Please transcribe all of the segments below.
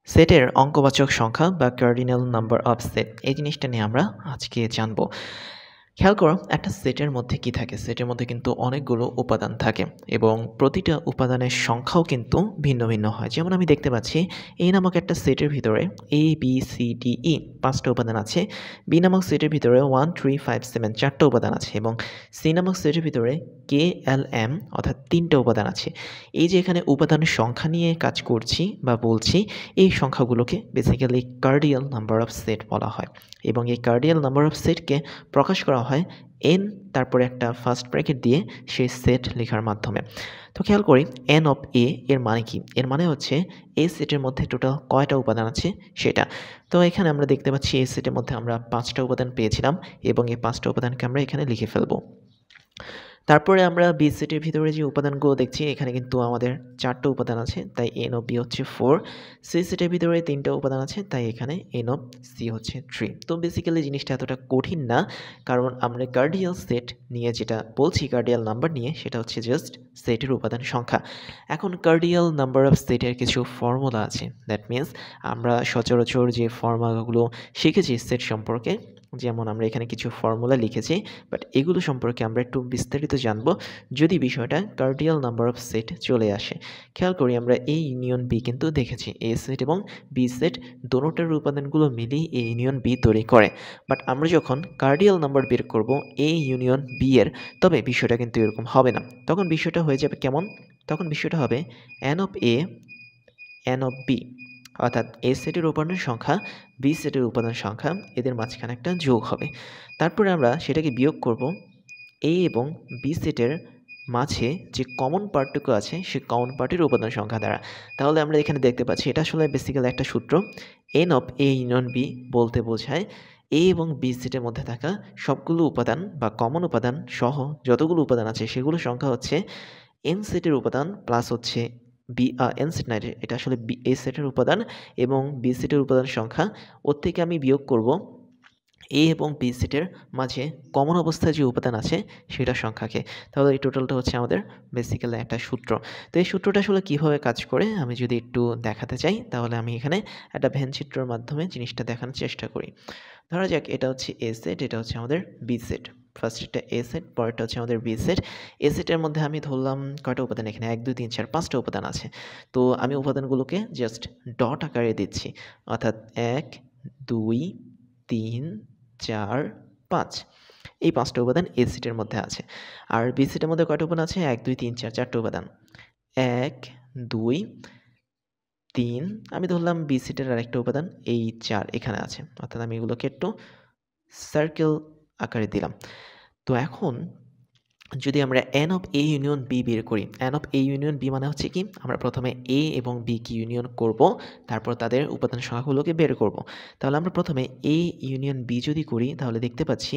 সেটের অঙ্কবাচক সংখ্যা বা কার্ডিনাল নাম্বার অফ সেট এই জিনিসটা নিয়ে আমরা আজকে জানবো। খেয়াল করো, একটা সেটের মধ্যে কি থাকে? সেটের মধ্যে কিন্তু অনেকগুলো উপাদান থাকে এবং প্রতিটা উপাদানের সংখ্যাও কিন্তু ভিন্ন ভিন্ন হয়। যেমন আমি দেখতে পাচ্ছি এ নামক একটা সেটের ভিতরে A B C D E 5টা উপাদান আছে, বি নামক সেটের ভিতরে 1 3 5 7 4টা উপাদান আছে এবং সি নামক সেটের ভিতরে কে এল এম অর্থাৎ 3টা উপাদান আছে। এই যে এখানে উপাদানের সংখ্যা নিয়ে কাজ করছি বা বলছি, এই সংখ্যাগুলোকে basically cardinal number of set বলা হয় এবং এই কার্ডিয়াল নাম্বার অফ সেটকে প্রকাশ করা হয় এন তারপরে একটা ফার্স্ট ব্র্যাকেট দিয়ে সেই সেট লেখার মাধ্যমে। তো খেয়াল করি এন অফ এ এর মানে কি? এর মানে হচ্ছে এ সেটের মধ্যে টোটাল কয়টা উপাদান আছে সেটা। তো এখানে আমরা দেখতে পাচ্ছি এ সেটের মধ্যে আমরা 5টা উপাদান পেয়েছিলাম এবং এই 5টা উপাদানকে আমরা এখানে লিখে ফেলবো। তারপরে আমরা বি সেটের ভিতরে যে উপাদানগুলো দেখছি এখানে কিন্তু আমাদের 4টা উপাদান আছে, তাই এন অফ বি হচ্ছে 4। সি সেটের ভিতরে 3টা উপাদান আছে, তাই এখানে এন অফ সি হচ্ছে 3। তো বেসিক্যালি জিনিসটা এতটা কঠিন না, কারণ আমরা কার্ডিয়াল সেট নিয়ে যেটা বলছি, কার্ডিয়াল নাম্বার নিয়ে, সেটা হচ্ছে জাস্ট সেটের উপাদান সংখ্যা। এখন কার্ডিয়াল নাম্বার অফ সেটের কিছু ফর্মুলা আছে। দ্যাট মিনস আমরা সচরাচর যে ফর্মুলাগুলো শিখেছি সেট সম্পর্কে, যেমন আমরা এখানে কিছু ফর্মুলা লিখেছি, বাট এগুলো সম্পর্কে আমরা একটু বিস্তারিত জানবো যদি বিষয়টা কার্ডিয়াল নাম্বার অফ সেট চলে আসে। খেয়াল করি আমরা এ ইউনিয়ন বি কিন্তু দেখেছি, এ সেট এবং বি সেট দোনোটার উপাদানগুলো মিলেই এ ইউনিয়ন বি তৈরি করে। বাট আমরা যখন কার্ডিয়াল নাম্বার বের করব এ ইউনিয়ন বি এর, তবে বিষয়টা কিন্তু এরকম হবে না। তখন বিষয়টা হয়ে যাবে কেমন? তখন বিষয়টা হবে n of A n of B, অর্থাৎ এ সেটের উপাদানের সংখ্যা বি সেটের উপাদান সংখ্যা এদের মাঝখানে একটা যোগ হবে। তারপরে আমরা সেটাকে বিয়োগ করব এ এবং বি সেটের মাঝে যে কমন পার্টটুকু আছে সেই কমন পার্টের উপাদান সংখ্যা দ্বারা। তাহলে আমরা এখানে দেখতে পাচ্ছি এটা আসলে বেসিক্যালি একটা সূত্র। N of A union B বলতে বোঝায় এ এবং বি সেটের মধ্যে থাকা সবগুলো উপাদান বা কমন উপাদান সহ যতগুলো উপাদান আছে সেগুলোর সংখ্যা হচ্ছে এন সেটের উপাদান প্লাস হচ্ছে বি এন সেট না, এটা আসলে বি এ সেটের উপাদান এবং বি সেটের উপাদান সংখ্যা। ওর থেকে আমি বিয়োগ করব এ এবং বি সেটের মাঝে কমন অবস্থায় যে উপাদান আছে সেটার সংখ্যাকে। তাহলে এই টোটালটা হচ্ছে আমাদের বেসিক্যালি একটা সূত্র। তো এই সূত্রটা আসলে কীভাবে কাজ করে আমি যদি একটু দেখাতে চাই, তাহলে আমি এখানে একটা ভ্যানচিত্রের মাধ্যমে জিনিসটা দেখানোর চেষ্টা করি। ধরা যাক এটা হচ্ছে এ সেট, এটা হচ্ছে আমাদের বি সেট। ফার্স্ট এটা এ সেট, পরেরটা হচ্ছে আমাদের বি সেট। এ সেটের মধ্যে আমি ধরলাম কয়টা উপাদান? এখানে 1 2 3 4 5টা উপাদান আছে। তো আমি উপাদানগুলোকে জাস্ট ডট আকারে দিচ্ছি, অর্থাৎ 1 2 3 4 5। এই 5টা উপাদান এ সেটের মধ্যে আছে। আর বি সেটের মধ্যে কয়টা উপাদান আছে? 1 2 3 4 4টা উপাদান। 1 2 3, আমি ধরলাম বি সেটের আরেকটা উপাদান এই 4 এখানে আছে, অর্থাৎ আমি এগুলোকে একটু সার্কেল আকারে দিলাম। তো এখন যদি আমরা n of A union B বের করি, n of A union B মানে হচ্ছে কি, আমরা প্রথমে এ এবং বি কি ইউনিয়ন করব, তারপর তাদের উপাদান সংখ্যাগুলোকে বের করব। তাহলে আমরা প্রথমে এ ইউনিয়ন বি যদি করি, তাহলে দেখতে পাচ্ছি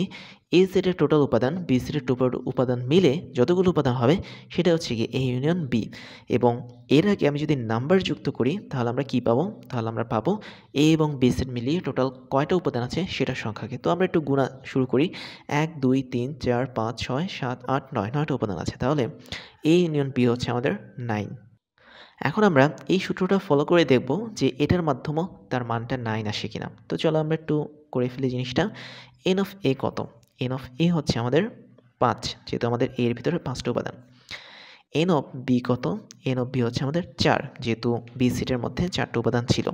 এ সেটের টোটাল উপাদান বি সেটের টোটাল উপাদান মিলে যতগুলো উপাদান হবে সেটা হচ্ছে কি এ ইউনিয়ন বি। এবং এর আগে আমি যদি নাম্বার যুক্ত করি তাহলে আমরা কি পাবো? তাহলে আমরা পাবো এ এবং বি সেট মিলিয়ে টোটাল কয়টা উপাদান আছে সেটার সংখ্যাকে। তো আমরা একটু গুণা শুরু করি। 1 2 3 4 5 6 7 8 9, 9টা উপাদান আছে। তাহলে এ ইউনিয়ন বি হচ্ছে আমাদের 9। এখন আমরা এই সূত্রটা ফলো করে দেখব যে এটার মাধ্যমেও তার মানটা 9 আসে কিনা। তো চলো আমরা একটু করে ফেলি জিনিসটা। এন অফ এ কত? এন অফ এ হচ্ছে আমাদের 5, যেহেতু আমাদের এর ভিতরে 5টা উপাদান। এন অফ বি কত? এন অফ বি হচ্ছে আমাদের 4, যেহেতু বি সেটের মধ্যে 4টা উপাদান ছিল।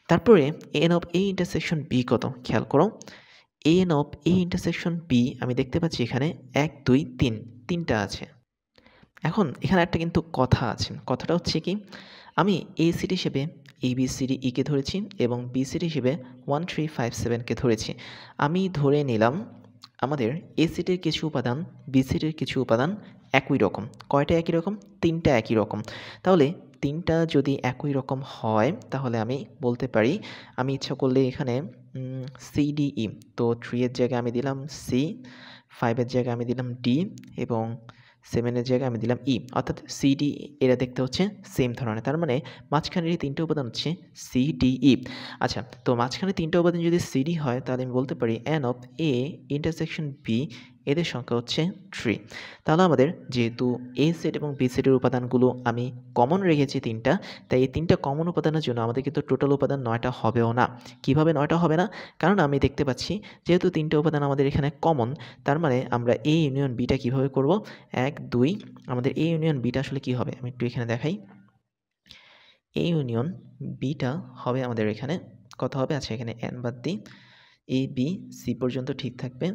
তারপরে n of A intersection B কত? খেয়াল করো, n of A intersection B আমি দেখতে পাচ্ছি এখানে 1 2 3, 3টা আছে। এখন এখানে একটা কিন্তু কথা আছে। কথাটা হচ্ছে কি, আমি এ সেট হিসেবে A B C D E কে ধরেছি এবং বি সেট হিসেবে 1 3 5 7 কে ধরেছি। আমি ধরে নিলাম আমাদের এ সেটের কিছু উপাদান বি সেটের কিছু উপাদান একই রকম। কয়টা একই রকম? 3টা একই রকম। তাহলে 3টা যদি একই রকম হয় তাহলে আমি বলতে পারি, আমি ইচ্ছা করলে এখানে সি ডি ই, তো 3 এর জায়গায় আমি দিলাম সি, 5 এর জায়গায় আমি দিলাম ডি এবং 7 এর জায়গায় আমি দিলাম ই, অর্থাৎ সি ডি এরা দেখতে হচ্ছে সেম ধরনের। তার মানে মাঝখানের এই 3টে উপাদান হচ্ছে সি ডি ই। আচ্ছা, তো মাঝখানে 3টা উপাদান যদি সি ডি হয় তাহলে আমি বলতে পারি n of A intersection B, এদের সংখ্যা হচ্ছে 3। তাহলে আমাদের যেহেতু এ সেট এবং বি সেটের উপাদানগুলো আমি কমন রেখেছি 3টা, তাই এই 3টা কমন উপাদানের জন্য আমাদের কিন্তু টোটাল উপাদান 9টা হবেও না। কিভাবে 9টা হবে না? কারণ আমি দেখতে পাচ্ছি যেহেতু 3টে উপাদান আমাদের এখানে কমন, তার মানে আমরা এ ইউনিয়ন বিটা কীভাবে করব? 1 2 আমাদের এ ইউনিয়ন বিটা আসলে কী হবে? আমি একটু এখানে দেখাই। এ ইউনিয়ন বিটা হবে আমাদের এখানে কত হবে? আচ্ছা, এখানে n বাদ দিই। এ বি সি পর্যন্ত ঠিক থাকবে,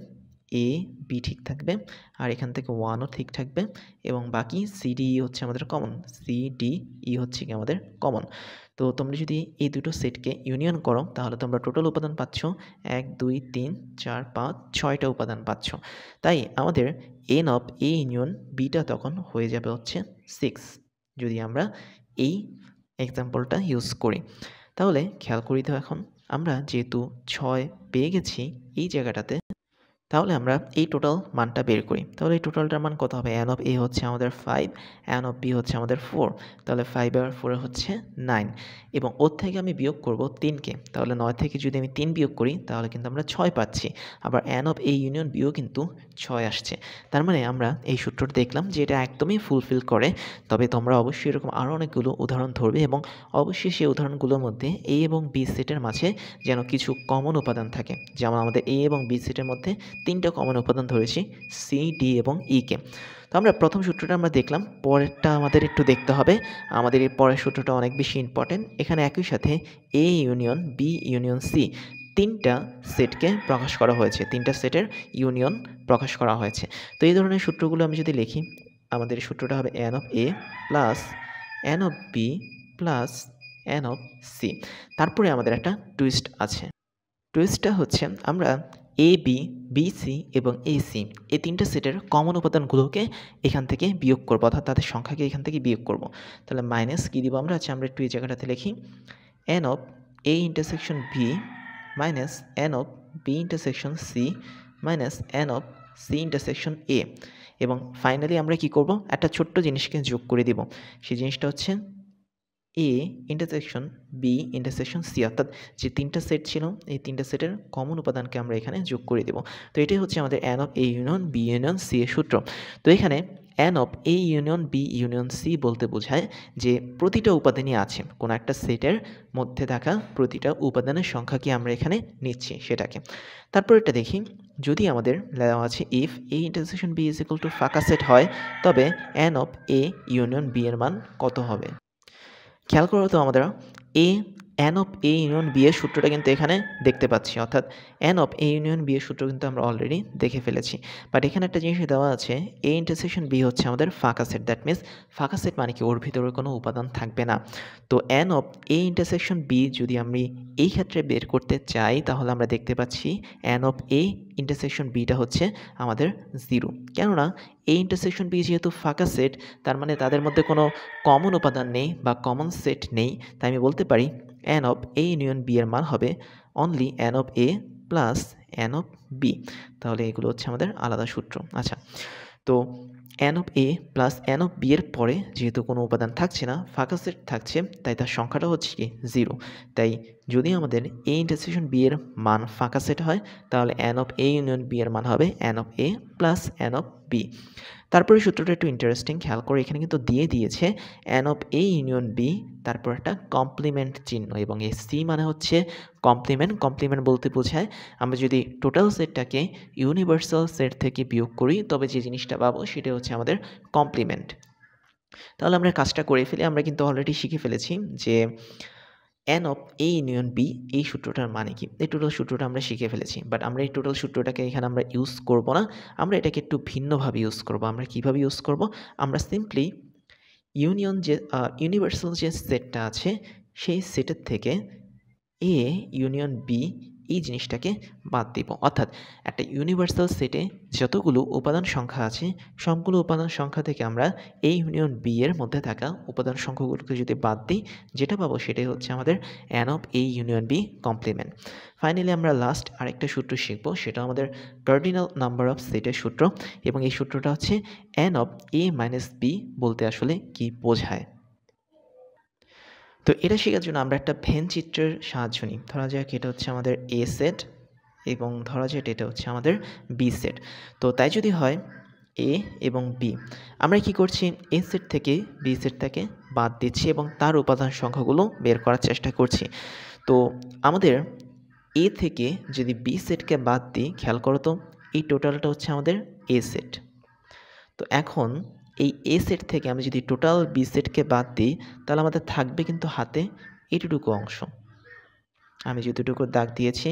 এ বি ঠিক থাকবে, আর এখান থেকে 1ও ঠিক থাকবে, এবং বাকি সি ডি ই হচ্ছে আমাদের কমন। সি ডি ই হচ্ছে কি আমাদের কমন। তো তোমরা যদি এই দুটো সেটকে ইউনিয়ন করো তাহলে তোমরা টোটাল উপাদান পাচ্ছ 1 2 3 4 5 6টা উপাদান পাচ্ছ। তাই আমাদের n of A union beta তখন হয়ে যাবে হচ্ছে 6, যদি আমরা এই এক্সাম্পলটা ইউজ করি। তাহলে খেয়াল করি তো এখন আমরা যেহেতু 6 পেয়ে গেছি এই জায়গাটাতে, তাহলে আমরা এই টোটাল মানটা বের করি। তাহলে এই টোটালটার মান কত হবে? n অফ a হচ্ছে আমাদের 5, n অফ b হচ্ছে আমাদের 4। তাহলে 5 আর 4 হচ্ছে 9, এবং ওর থেকে আমি বিয়োগ করব 3কে। তাহলে 9 থেকে যদি আমি 3 বিয়োগ করি তাহলে কিন্তু আমরা 6 পাচ্ছি। আবার n of a union b ও কিন্তু 6 আসছে। তার মানে আমরা এই সূত্রটা দেখলাম যে এটা একদমই ফুলফিল করে। তবে তোমরা অবশ্যই এরকম আরও অনেকগুলো উদাহরণ ধরবে, এবং অবশ্যই সেই উদাহরণগুলোর মধ্যে a এবং b সেটের মাঝে যেন কিছু কমন উপাদান থাকে। যেমন আমাদের a এবং b সেটের মধ্যে 3টা কমন উপাদান ধরেছি, সি ডি এবং ইকে। তো আমরা প্রথম সূত্রটা আমরা দেখলাম, পরেরটা আমাদের একটু দেখতে হবে। আমাদের এই পরের সূত্রটা অনেক বেশি ইম্পর্টেন্ট। এখানে একই সাথে A union B union C 3টা সেটকে প্রকাশ করা হয়েছে, 3টা সেটের ইউনিয়ন প্রকাশ করা হয়েছে। তো এই ধরনের সূত্রগুলো আমি যদি লিখি, আমাদের সূত্রটা হবে n of A plus n of B plus n of C. তারপরে আমাদের একটা টুইস্ট আছে। টুইস্টটা হচ্ছে আমরা এ বি, বি সি এবং এ সি এই 3টা সেটের কমন উপাদানগুলোকে এখান থেকে বিয়োগ করবো, অর্থাৎ তাদের সংখ্যাকে এখান থেকে বিয়োগ করব। তাহলে মাইনাস কী দিব আমরা? আচ্ছা, আমরা একটু এই জায়গাটাতে লিখি n of A intersection B minus N of B intersection C minus N of C intersection A. এবং ফাইনালি আমরা কি করব? একটা ছোট্ট জিনিসকে যোগ করে দিব। সেই জিনিসটা হচ্ছে A intersection B intersection C, অর্থাৎ যে 3টা সেট ছিল এই 3টা সেটের কমন উপাদানকে আমরা এখানে যোগ করে দেব। তো এটাই হচ্ছে আমাদের n of A union B union C এর সূত্র। তো এখানে n of A union B union C বলতে বোঝায় যে প্রতিটা উপাদানই আছে, কোনো একটা সেটের মধ্যে থাকা প্রতিটা উপাদানের সংখ্যাকে আমরা এখানে নিচ্ছি সেটাকে। তারপর এটা দেখি, যদি আমাদের দেওয়া আছে if A intersection B is equal to ফাঁকা সেট হয়, তবে n of A union B এর মান কত হবে? খেয়াল করো তো আমরা n of A union B এর সূত্রটা কিন্তু এখানে দেখতে পাচ্ছি, অর্থাৎ n of A union B এর সূত্র কিন্তু আমরা অলরেডি দেখে ফেলেছি। বাট এখানে একটা জিনিস দেওয়া আছে, এ ইন্টারসেকশন বি হচ্ছে আমাদের ফাঁকা সেট। দ্যাট মিনস ফাঁকা সেট মানে কি ওর ভিতরে কোনো উপাদান থাকবে না। তো n of A intersection B যদি আমি এই ক্ষেত্রে বের করতে চাই তাহলে আমরা দেখতে পাচ্ছি n of A intersection beta হচ্ছে আমাদের 0। কেননা এ ইন্টারসেকশন বি যেহেতু ফাঁকা সেট, তার মানে তাদের মধ্যে কোনো কমন উপাদান নেই বা কমন সেট নেই। তাই আমি বলতে পারি n of A union B এর মান হবে only n of A plus n of B. তাহলে এগুলো হচ্ছে আমাদের আলাদা সূত্র। আচ্ছা, তো n of A plus n of B এর পরে যেহেতু কোনো উপাদান থাকছে না, ফাঁকা সেট থাকছে, তাই তার সংখ্যাটা হচ্ছে কি 0। তাই যদি আমাদের এ ইন্টারসেকশন বি এর মান ফাঁকা সেট হয় তাহলে n of A union B এর মান হবে n of A plus n of B. তারপরে সূত্রটা একটু ইন্টারেস্টিং, খেয়াল করে এখানে কিন্তু দিয়ে দিয়েছে n of A union B, তারপর একটা কমপ্লিমেন্ট চিহ্ন, এবং এই সি মানে হচ্ছে কমপ্লিমেন্ট। কমপ্লিমেন্ট বলতে বোঝায় আমরা যদি টোটাল সেটটাকে ইউনিভার্সাল সেট থেকে বিয়োগ করি তবে যে জিনিসটা পাবো সেটা হচ্ছে আমাদের কমপ্লিমেন্ট। তাহলে আমরা কাজটা করে ফেলি। আমরা কিন্তু অলরেডি শিখে ফেলেছি যে n of A union B এই সূত্রটার মানে কি। এই টোটাল সূত্রটা আমরা শিখে ফেলেছি, বাট আমরা এই টোটাল সূত্রটাকে এখানে আমরা ইউজ করব না, আমরা এটাকে একটু ভিন্নভাবে ইউজ করব। আমরা কিভাবে ইউজ করব? আমরা সিম্পলি ইউনিভার্সাল যে সেটটা আছে সেই সেটের থেকে এ ইউনিয়ন বি এই জিনিসটাকে বাদ দিব। অর্থাৎ একটা ইউনিভার্সাল সেটে যতগুলো উপাদান সংখ্যা আছে সবগুলো উপাদান সংখ্যা থেকে আমরা এ ইউনিয়ন বি এর মধ্যে থাকা উপাদান সংখ্যাগুলোকে যদি বাদ দিই, যেটা পাবো সেটাই হচ্ছে আমাদের n of A union B complement. Finally আমরা লাস্ট আরেকটা সূত্র শিখবো, সেটা আমাদের কার্ডিনাল নাম্বার অফ সেটের সূত্র, এবং এই সূত্রটা হচ্ছে n of A minus B বলতে আসলে কি বোঝায়। তো এটা শেখার জন্য আমরা একটা ভেন চিত্রের সাহায্য নিই। ধরা যাক এটা হচ্ছে আমাদের এ সেট, এবং ধরা যায় এটা হচ্ছে আমাদের বি সেট। তো তাই যদি হয় এ এবং বি, আমরা কি করছি এ সেট থেকে বি সেটটাকে বাদ দিচ্ছি এবং তার উপাদান সংখ্যাগুলো বের করার চেষ্টা করছি। তো আমাদের এ থেকে যদি বি সেটকে বাদ দিই, খেয়াল করো তো এই টোটালটা হচ্ছে আমাদের এ সেট। তো এখন এই এ সেট থেকে আমি যদি টোটাল বি সেটকে বাদ দিই, তাহলে আমাদের থাকবে কিন্তু হাতে এটুকু অংশ। আমি যতটুকু দাগ দিয়েছি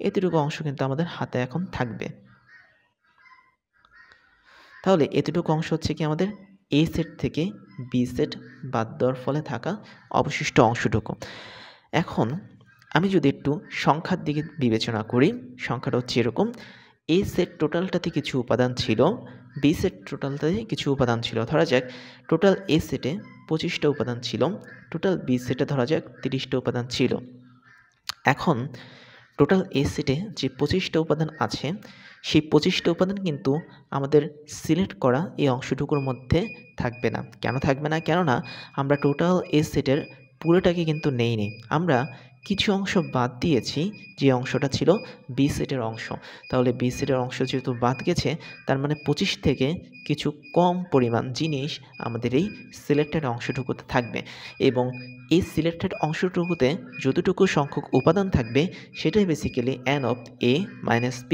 এতটুকু অংশ কিন্তু আমাদের হাতে এখন থাকবে। তাহলে এতটুকু অংশ হচ্ছে কি আমাদের এ সেট থেকে বি সেট বাদ দেওয়ার ফলে থাকা অবশিষ্ট অংশটুকু। এখন আমি যদি একটু সংখ্যার দিকে বিবেচনা করি, সংখ্যাটা হচ্ছে এরকম, এ সেট টোটালটাতে কিছু উপাদান ছিল, বি সেট টোটালটাতে কিছু উপাদান ছিল। ধরা যাক টোটাল এ সেটে 25টা উপাদান ছিল, টোটাল বি সেটে ধরা যাক 30টা উপাদান ছিল। এখন টোটাল এ সেটে যে 25টা উপাদান আছে, সেই 25টা উপাদান কিন্তু আমাদের সিলেক্ট করা এই অংশটুকুর মধ্যে থাকবে না। কেন থাকবে না? কেননা আমরা টোটাল এ সেটের পুরোটাকে কিন্তু নেইনি, আমরা কিছু অংশ বাদ দিয়েছি, যে অংশটা ছিল বি সেটের অংশ। তাহলে বি সেটের অংশ যেহেতু বাদ গেছে, তার মানে 25 থেকে কিছু কম পরিমাণ জিনিস আমাদের এই সিলেক্টেড অংশটুকুতে থাকবে এবং এই সিলেক্টেড অংশটুকুতে যতটুকু সংখ্যক উপাদান থাকবে সেটাই basically n of a minus b।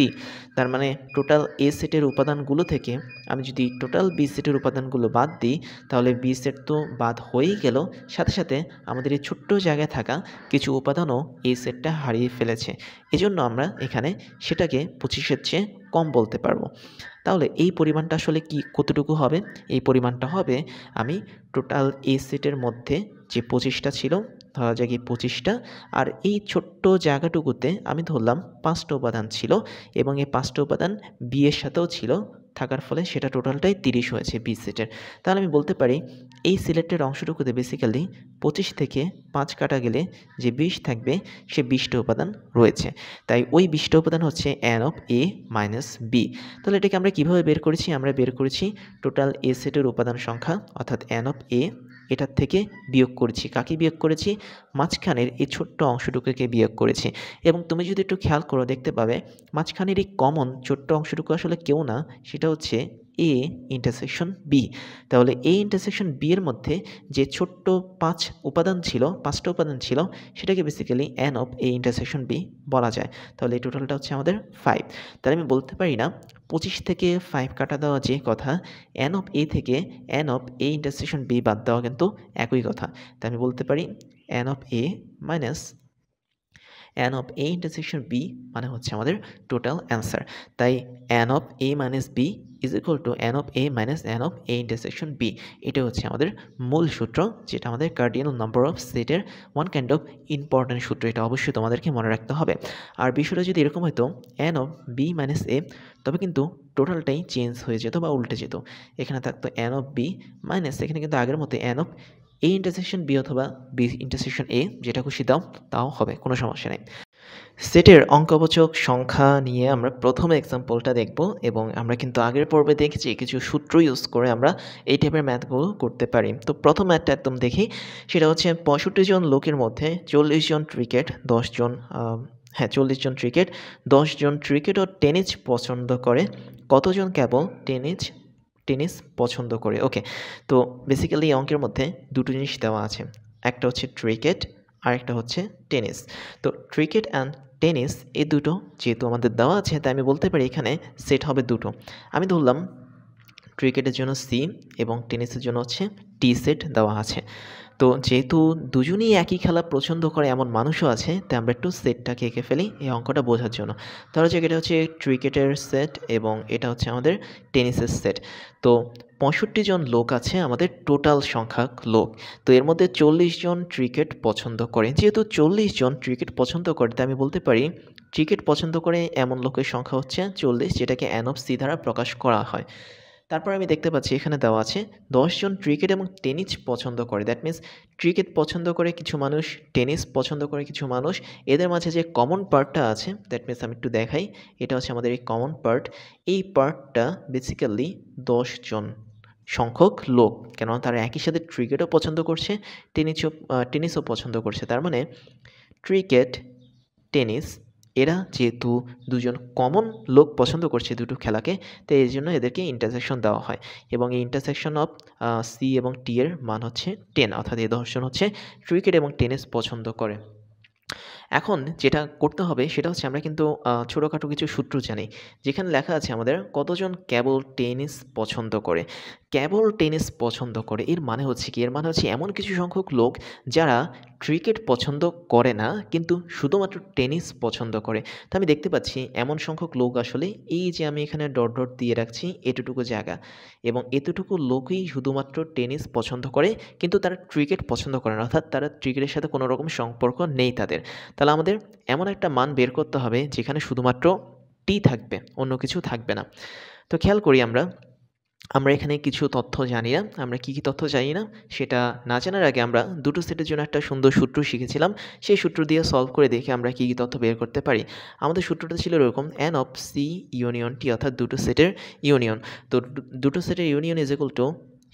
তার মানে টোটাল এ সেটের উপাদানগুলো থেকে আমি যদি টোটাল বি সেটের উপাদানগুলো বাদ দিই, তাহলে বি সেট তো বাদ হয়েই গেল, সাথে সাথে আমাদের এই ছোট্ট জায়গায় থাকা কিছু উপাদানও এই সেটটা হারিয়ে ফেলেছে। এজন্য আমরা এখানে সেটাকে 25-এর চেয়ে কম বলতে পারবো। তাহলে এই পরিমাণটা আসলে কি কতটুকু হবে? এই পরিমাণটা হবে, আমি টোটাল এ সেটের মধ্যে যে 25টা ছিল, ধরা যাক এই 25টা, আর এই ছোট্ট জায়গাটুকুতে আমি ধরলাম 5টা উপাদান ছিল এবং এই 5টা উপাদান বি এর সাথেও ছিল, থাকার ফলে সেটা টোটালটাই 30 হয়েছে বি সেটের। তাহলে আমি বলতে পারি এই সিলেক্টেড অংশটুকুতে বেসিক্যালি 25 থেকে 5 কাটা গেলে যে 20 থাকবে, সে 20টা উপাদান রয়েছে। তাই ওই 20টা উপাদান হচ্ছে n of a minus b। তাহলে এটাকে আমরা কীভাবে বের করেছি? আমরা বের করেছি টোটাল এ সেটের উপাদান সংখ্যা অর্থাৎ n অফ a, এটার থেকে বিয়োগ করেছি। কাকে বিয়োগ করেছি? মাঝখানের এই ছোট্ট অংশটুকুকে বিয়োগ করেছি। এবং তুমি যদি একটু খেয়াল করো দেখতে পাবে মাঝখানের এই কমন ছোট্ট অংশটুকু আসলে কেউ না, সেটা হচ্ছে এ ইন্টারসেকশন বি। তাহলে এ ইন্টারসেকশন বি এর মধ্যে যে ছোট্ট 5টা উপাদান ছিল সেটাকে basically n of A intersection B বলা যায়। তাহলে এই টোটালটা হচ্ছে আমাদের 5। তাহলে আমি বলতে পারি না 25 থেকে 5 কাটা দেওয়া যে কথা, n অফ এ থেকে n of A intersection B বাদ দেওয়া কিন্তু একই কথা। তাই আমি বলতে পারি n of A minus n of a intersection b মানে হচ্ছে আমাদের টোটাল অ্যান্সার। তাই n of a minus b is equal two n of a minus n of a intersection b। এটা হচ্ছে আমাদের মূল সূত্র, যেটা আমাদের কার্ডিনাল নাম্বার অফ সেটের ওয়ান কাইন্ড অফ ইম্পর্টেন্ট সূত্র। এটা অবশ্যই তোমাদেরকে মনে রাখতে হবে। আর বিষয়টা যদি এরকম হতো n of b minus a, তবে কিন্তু টোটালটাই চেঞ্জ হয়ে যেত বা উল্টে যেত। এখানে থাকতো n অফ b মাইনাস, এখানে কিন্তু আগের মতো n of a intersection b অথবা b ইন্টারসেকশন a, যেটা খুশি দাও তাও হবে, কোনো সমস্যা নেই। সেটের অঙ্কবাচক সংখ্যা নিয়ে আমরা প্রথম এক্সাম্পলটা দেখব এবং আমরা কিন্তু আগের পর্বে দেখেছি কিছু সূত্র ইউজ করে আমরা এই টাইপের ম্যাথগুলো করতে পারি। তো প্রথম ম্যাথটা একদম দেখি, সেটা হচ্ছে 65 জন লোকের মধ্যে 40 জন ক্রিকেট 40 জন ক্রিকেট 10 জন ক্রিকেট ও টেনিস পছন্দ করে, কতজন কেবল টেনিস পছন্দ করে? ওকে, তো বেসিক্যালি এই অঙ্কের মধ্যে দুটো জিনিস দেওয়া আছে, একটা হচ্ছে ক্রিকেট আর একটা হচ্ছে টেনিস। তো ক্রিকেট অ্যান্ড টেনিস এই দুটো যেহেতু আমাদের দেওয়া আছে, তাই আমি বলতে পারি এখানে সেট হবে দুটো। আমি ধরলাম ক্রিকেটের জন্য সি এবং টেনিসের জন্য হচ্ছে টি সেট দেওয়া আছে। তো যেহেতু দুজনেই একই খেলা পছন্দ করে এমন মানুষও আছে, তাই আমরা একটু সেটটাকে এঁকে ফেলি এই অঙ্কটা বোঝার জন্য। ধরো যে এটা হচ্ছে ক্রিকেটের সেট এবং এটা হচ্ছে আমাদের টেনিসের সেট। তো 65 জন লোক আছে আমাদের টোটাল সংখ্যা লোক। তো এর মধ্যে 40 জন ক্রিকেট পছন্দ করে। যেহেতু 40 জন ক্রিকেট পছন্দ করে, তাই আমি বলতে পারি ক্রিকেট পছন্দ করে এমন লোকের সংখ্যা হচ্ছে 40, যেটাকে n অফ c দ্বারা প্রকাশ করা হয়। তারপর আমি দেখতে পাচ্ছি এখানে দেওয়া আছে 10 জন ক্রিকেট এবং টেনিস পছন্দ করে। দ্যাট মিন্স ক্রিকেট পছন্দ করে কিছু মানুষ, টেনিস পছন্দ করে কিছু মানুষ, এদের মাঝে যে কমন পার্টটা আছে, দ্যাট মিন্স আমি একটু দেখাই, এটা হচ্ছে আমাদের এই কমন পার্ট। এই পার্টটা বেসিক্যালি 10 জন সংখ্যক লোক, কেননা তারা একই সাথে ক্রিকেটও পছন্দ করছে, টেনিসও পছন্দ করছে। তার মানে ক্রিকেট, টেনিস এরা যেহেতু দুজন কমন লোক পছন্দ করছে দুটো খেলাকে, তো এই জন্য এদেরকে ইন্টারসেকশন দেওয়া হয় এবং এই ইন্টারসেকশন অফ সি এবং টি এর মান হচ্ছে 10, অর্থাৎ এই 10 জন হচ্ছে ক্রিকেট এবং টেনিস পছন্দ করে। এখন যেটা করতে হবে সেটা হচ্ছে আমরা কিন্তু ছোটোখাটো কিছু সূত্র জানি, যেখানে লেখা আছে আমাদের কতজন কেবল টেনিস পছন্দ করে। কেবল টেনিস পছন্দ করে এর মানে হচ্ছে কি, এর মানে হচ্ছে এমন কিছু সংখ্যক লোক যারা ক্রিকেট পছন্দ করে না কিন্তু শুধুমাত্র টেনিস পছন্দ করে। তো আমি দেখতে পাচ্ছি এমন সংখ্যক লোক আসলে এই যে আমি এখানে ডট ডট দিয়ে রাখছি এতটুকু জায়গা, এবং এতটুকু লোকই শুধুমাত্র টেনিস পছন্দ করে কিন্তু তারা ক্রিকেট পছন্দ করে না, অর্থাৎ তারা ক্রিকেটের সাথে কোনো রকম সম্পর্ক নেই তাদের। তাহলে আমাদের এমন একটা মান বের করতে হবে যেখানে শুধুমাত্র টি থাকবে, অন্য কিছু থাকবে না। তো খেয়াল করি আমরা এখানে কিছু তথ্য জানি না। আমরা কী তথ্য জানি না সেটা না জানার আগে আমরা দুটো সেটের জন্য একটা সুন্দর সূত্র শিখেছিলাম। সেই সূত্র দিয়ে সলভ করে দেখে আমরা কী তথ্য বের করতে পারি। আমাদের সূত্রটা ছিল এরকম, n of C union T, অর্থাৎ দুটো সেটের ইউনিয়ন। তো দুটো সেটের ইউনিয়ন ইজ ইকুয়াল টু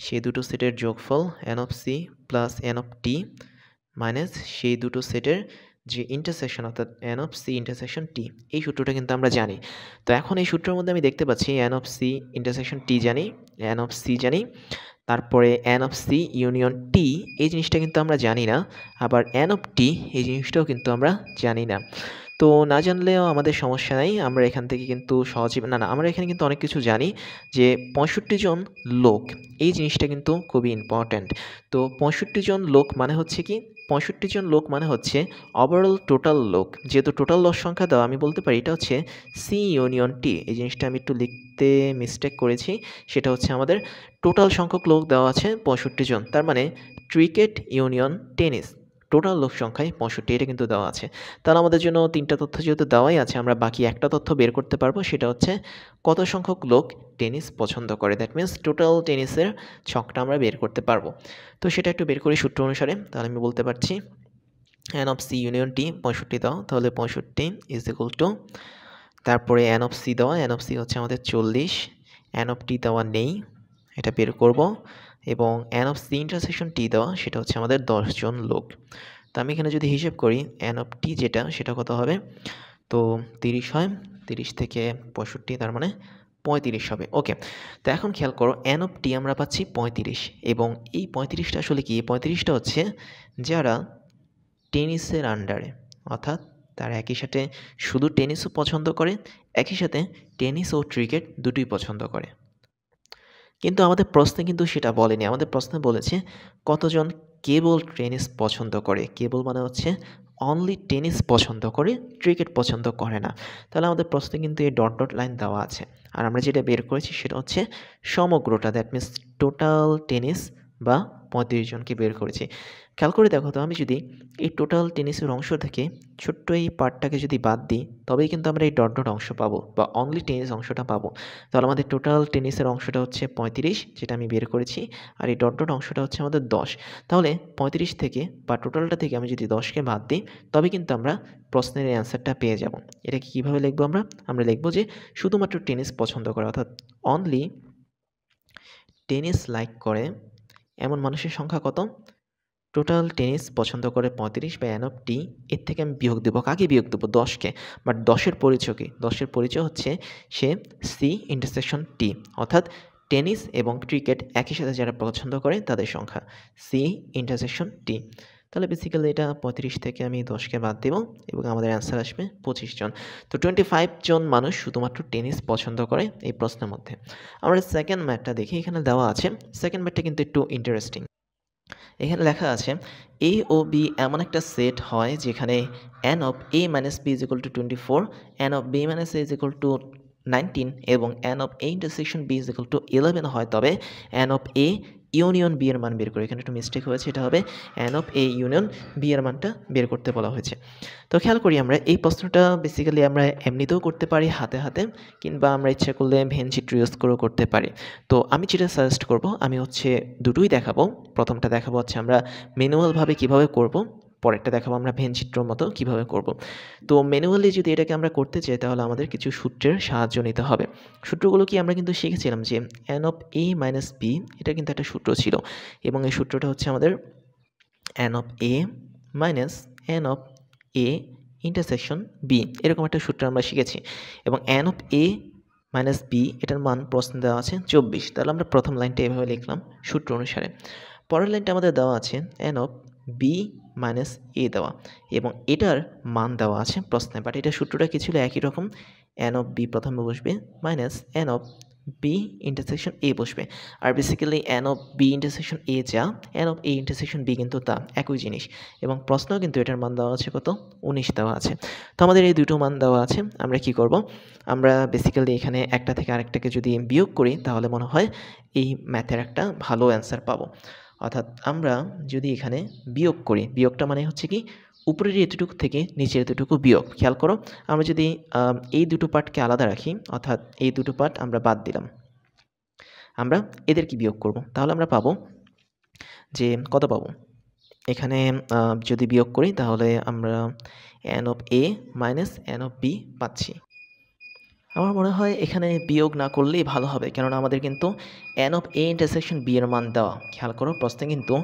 সেই দুটো সেটের যোগফল n of C plus n of T minus সেই দুটো সেটের যে ইন্টারসেকশন, অর্থাৎ n of C intersection T. এই সূত্রটা কিন্তু আমরা জানি। তো এখন এই সূত্রের মধ্যে আমি দেখতে পাচ্ছি n of C intersection T জানি, এন অফ সি জানি, তারপরে n of C union T এই জিনিসটা কিন্তু আমরা জানি না, আবার এন অফ টি এই জিনিসটাও কিন্তু আমরা জানি না। তো না জানলেও আমাদের সমস্যা নাই, আমরা এখান থেকে কিন্তু সহজে আমরা এখানে কিন্তু অনেক কিছু জানি যে 65 জন লোক, এই জিনিসটা কিন্তু খুবই ইম্পর্ট্যান্ট। তো 65 জন লোক মানে হচ্ছে কি, 65 জন লোক মানে হচ্ছে ওভারঅল টোটাল লোক। যেহেতু টোটাল লোক সংখ্যা দেওয়া, আমি বলতে পারি এটা হচ্ছে সি ইউনিয়ন টি। এই জিনিসটা আমি একটু লিখতে মিস্টেক করেছি, সেটা হচ্ছে আমাদের টোটাল সংখ্যক লোক দেওয়া আছে 65 জন, তার মানে ক্রিকেট ইউনিয়ন টেনিস টোটাল লোক সংখ্যায় 65, এটা কিন্তু দেওয়া আছে। তাহলে আমাদের জন্য 3টা তথ্য যেহেতু দেওয়াই আছে, আমরা বাকি একটা তথ্য বের করতে পারবো, সেটা হচ্ছে কত সংখ্যক লোক টেনিস পছন্দ করে। দ্যাট মিনস টোটাল টেনিসের ছকটা আমরা বের করতে পারবো। তো সেটা একটু বের করি সূত্র অনুসারে। তাহলে আমি বলতে পারছি n of C union T 65 দাও, তাহলে 65 ইজ ইকুয়াল টু, তারপরে এন অফ সি দেওয়া, এন অফ সি হচ্ছে আমাদের 40, এন অফ টি দেওয়া নেই, এটা বের করব, এবং এন অফ সি ইন্টারসেকশন টি দেওয়া, সেটা হচ্ছে আমাদের 10 জন লোক। তো আমি এখানে যদি হিসেব করি এন অফ টি যেটা, সেটা কত হবে, তো 30 হয়, 30 থেকে 65 তার মানে 35 হবে। ওকে, তো এখন খেয়াল করো এন অফ টি আমরা পাচ্ছি 35, এবং এই 35টা আসলে কি, 35টা হচ্ছে যারা টেনিসের আন্ডারে, অর্থাৎ তারা একই সাথে শুধু টেনিসও পছন্দ করে, একই সাথে টেনিস ও ক্রিকেট দুটোই পছন্দ করে। কিন্তু আমাদের প্রশ্নে কিন্তু সেটা বলেনি, আমাদের প্রশ্নে বলেছে কতজন কেবল টেনিস পছন্দ করে। কেবল মানে হচ্ছে অনলি টেনিস পছন্দ করে, ক্রিকেট পছন্দ করে না। তাহলে আমাদের প্রশ্নে কিন্তু এই ডট ডট লাইন দেওয়া আছে, আর আমরা যেটা বের করেছি সেটা হচ্ছে সমগ্রটা, দ্যাট মিনস টোটাল টেনিস বা 35 জনকে বের করেছি। খেয়াল করে দেখো তো, আমি যদি এই টোটাল টেনিসের অংশ থেকে ছোট্ট এই পার্টটাকে যদি বাদ দিই, তবেই কিন্তু আমরা এই ডট ডট অংশ পাবো বা অনলি টেনিস অংশটা পাবো। তাহলে আমাদের টোটাল টেনিসের অংশটা হচ্ছে 35, যেটা আমি বের করেছি, আর এই ডট ডট অংশটা হচ্ছে আমাদের 10। তাহলে 35 থেকে বা টোটালটা থেকে আমি যদি 10কে বাদ দিই, তবে কিন্তু আমরা প্রশ্নের এই অ্যান্সারটা পেয়ে যাব। এটাকে কীভাবে লিখবো আমরা লিখবো যে শুধুমাত্র টেনিস পছন্দ করে, অর্থাৎ অনলি টেনিস লাইক করে এমন মানুষের সংখ্যা কত, টোটাল টেনিস পছন্দ করে 35 বা এন অফ টি, এর থেকে আমি বিয়োগ দেবো, কাকে বিয়োগ দেবো, 10কে। বাট 10-এর পরিচয় কি, 10-এর পরিচয় হচ্ছে সে সি ইন্টারসেকশন টি, অর্থাৎ টেনিস এবং ক্রিকেট একই সাথে যারা পছন্দ করে তাদের সংখ্যা সি ইন্টারসেকশন টি। তাহলে বেসিক্যালি এটা 35 থেকে আমি 10কে বাদ দেবো এবং আমাদের অ্যান্সার আসবে 25 জন। তো 25 জন মানুষ শুধুমাত্র টেনিস পছন্দ করে এই প্রশ্নের মধ্যে। আমরা সেকেন্ড ম্যাথটা দেখি, এখানে দেওয়া আছে। সেকেন্ড ম্যাথটা কিন্তু একটু ইন্টারেস্টিং। এখানে লেখা আছে এ ও বি এমন একটা সেট হয় যেখানে n of A minus B is equal to 24, n of B minus A is equal to 19 এবং n of A intersection B is equal to 11 হয়, তবে n of A union B এর মান বের করে। এখানে একটু মিস্টেক হয়েছে, এটা হবে n of A union B এর মানটা বের করতে বলা হয়েছে। তো খেয়াল করি আমরা এই প্রশ্নটা বেসিক্যালি আমরা এমনিতেও করতে পারি হাতে হাতে, কিংবা আমরা ইচ্ছা করলে ভেন চিত্র ইউজ করেও করতে পারি। তো আমি যেটা সাজেস্ট করব, আমি হচ্ছে দুটোই দেখাবো। প্রথমটা দেখাবো হচ্ছে আমরা ম্যানুয়ালভাবে কীভাবে করব, পরেরটা দেখাবো আমরা ভেন চিত্রর মতো কীভাবে করব। তো ম্যানুয়ালি যদি এটাকে আমরা করতে চাই তাহলে আমাদের কিছু সূত্রের সাহায্য নিতে হবে। সূত্রগুলো কি আমরা কিন্তু শিখেছিলাম যে n of A minus B, এটা কিন্তু একটা সূত্র ছিল, এবং এই সূত্রটা হচ্ছে আমাদের n of A minus N of A intersection B, এরকম একটা সূত্র আমরা শিখেছি। এবং n of A minus B এটার মান প্রশ্ন দেওয়া আছে 24। তাহলে আমরা প্রথম লাইনটা এভাবে লিখলাম সূত্র অনুসারে। পরের লাইনটা আমাদের দেওয়া আছে এন অফ বি মাইনাস এ দেওয়া, এবং এটার মান দেওয়া আছে প্রশ্নে, বাট এটা সূত্রটা কি ছিল, একই রকম। এন অফ বি প্রথমে বসবে minus N of B intersection এ বসবে। আর basically N of B intersection এ যা, N of A intersection B কিন্তু তা, একই জিনিস। এবং প্রশ্নেও কিন্তু এটার মান দেওয়া আছে কত, 19 দেওয়া আছে। তো আমাদের এই দুটো মান দেওয়া আছে, আমরা কি করব, আমরা বেসিক্যালি এখানে একটা থেকে আরেকটাকে যদি বিয়োগ করি তাহলে মনে হয় এই ম্যাথের একটা ভালো অ্যান্সার পাবো। অর্থাৎ আমরা যদি এখানে বিয়োগ করি, বিয়োগটা মানে হচ্ছে কি উপরের এতটুকু থেকে নিচের এতটুকু বিয়োগ। খেয়াল করো, আমরা যদি এই দুটো পার্টকে আলাদা রাখি, অর্থাৎ এই দুটো পার্ট আমরা বাদ দিলাম, আমরা এদেরকে বিয়োগ করব, তাহলে আমরা পাবো যে কত পাবো, এখানে যদি বিয়োগ করি তাহলে আমরা n of A minus N of B পাচ্ছি। আমার মনে হয় এখানে বিয়োগ না করলেই ভালো হবে, কেননা আমাদের কিন্তু n of A intersection B এর মান দেওয়া। খেয়াল করো প্রশ্নে কিন্তু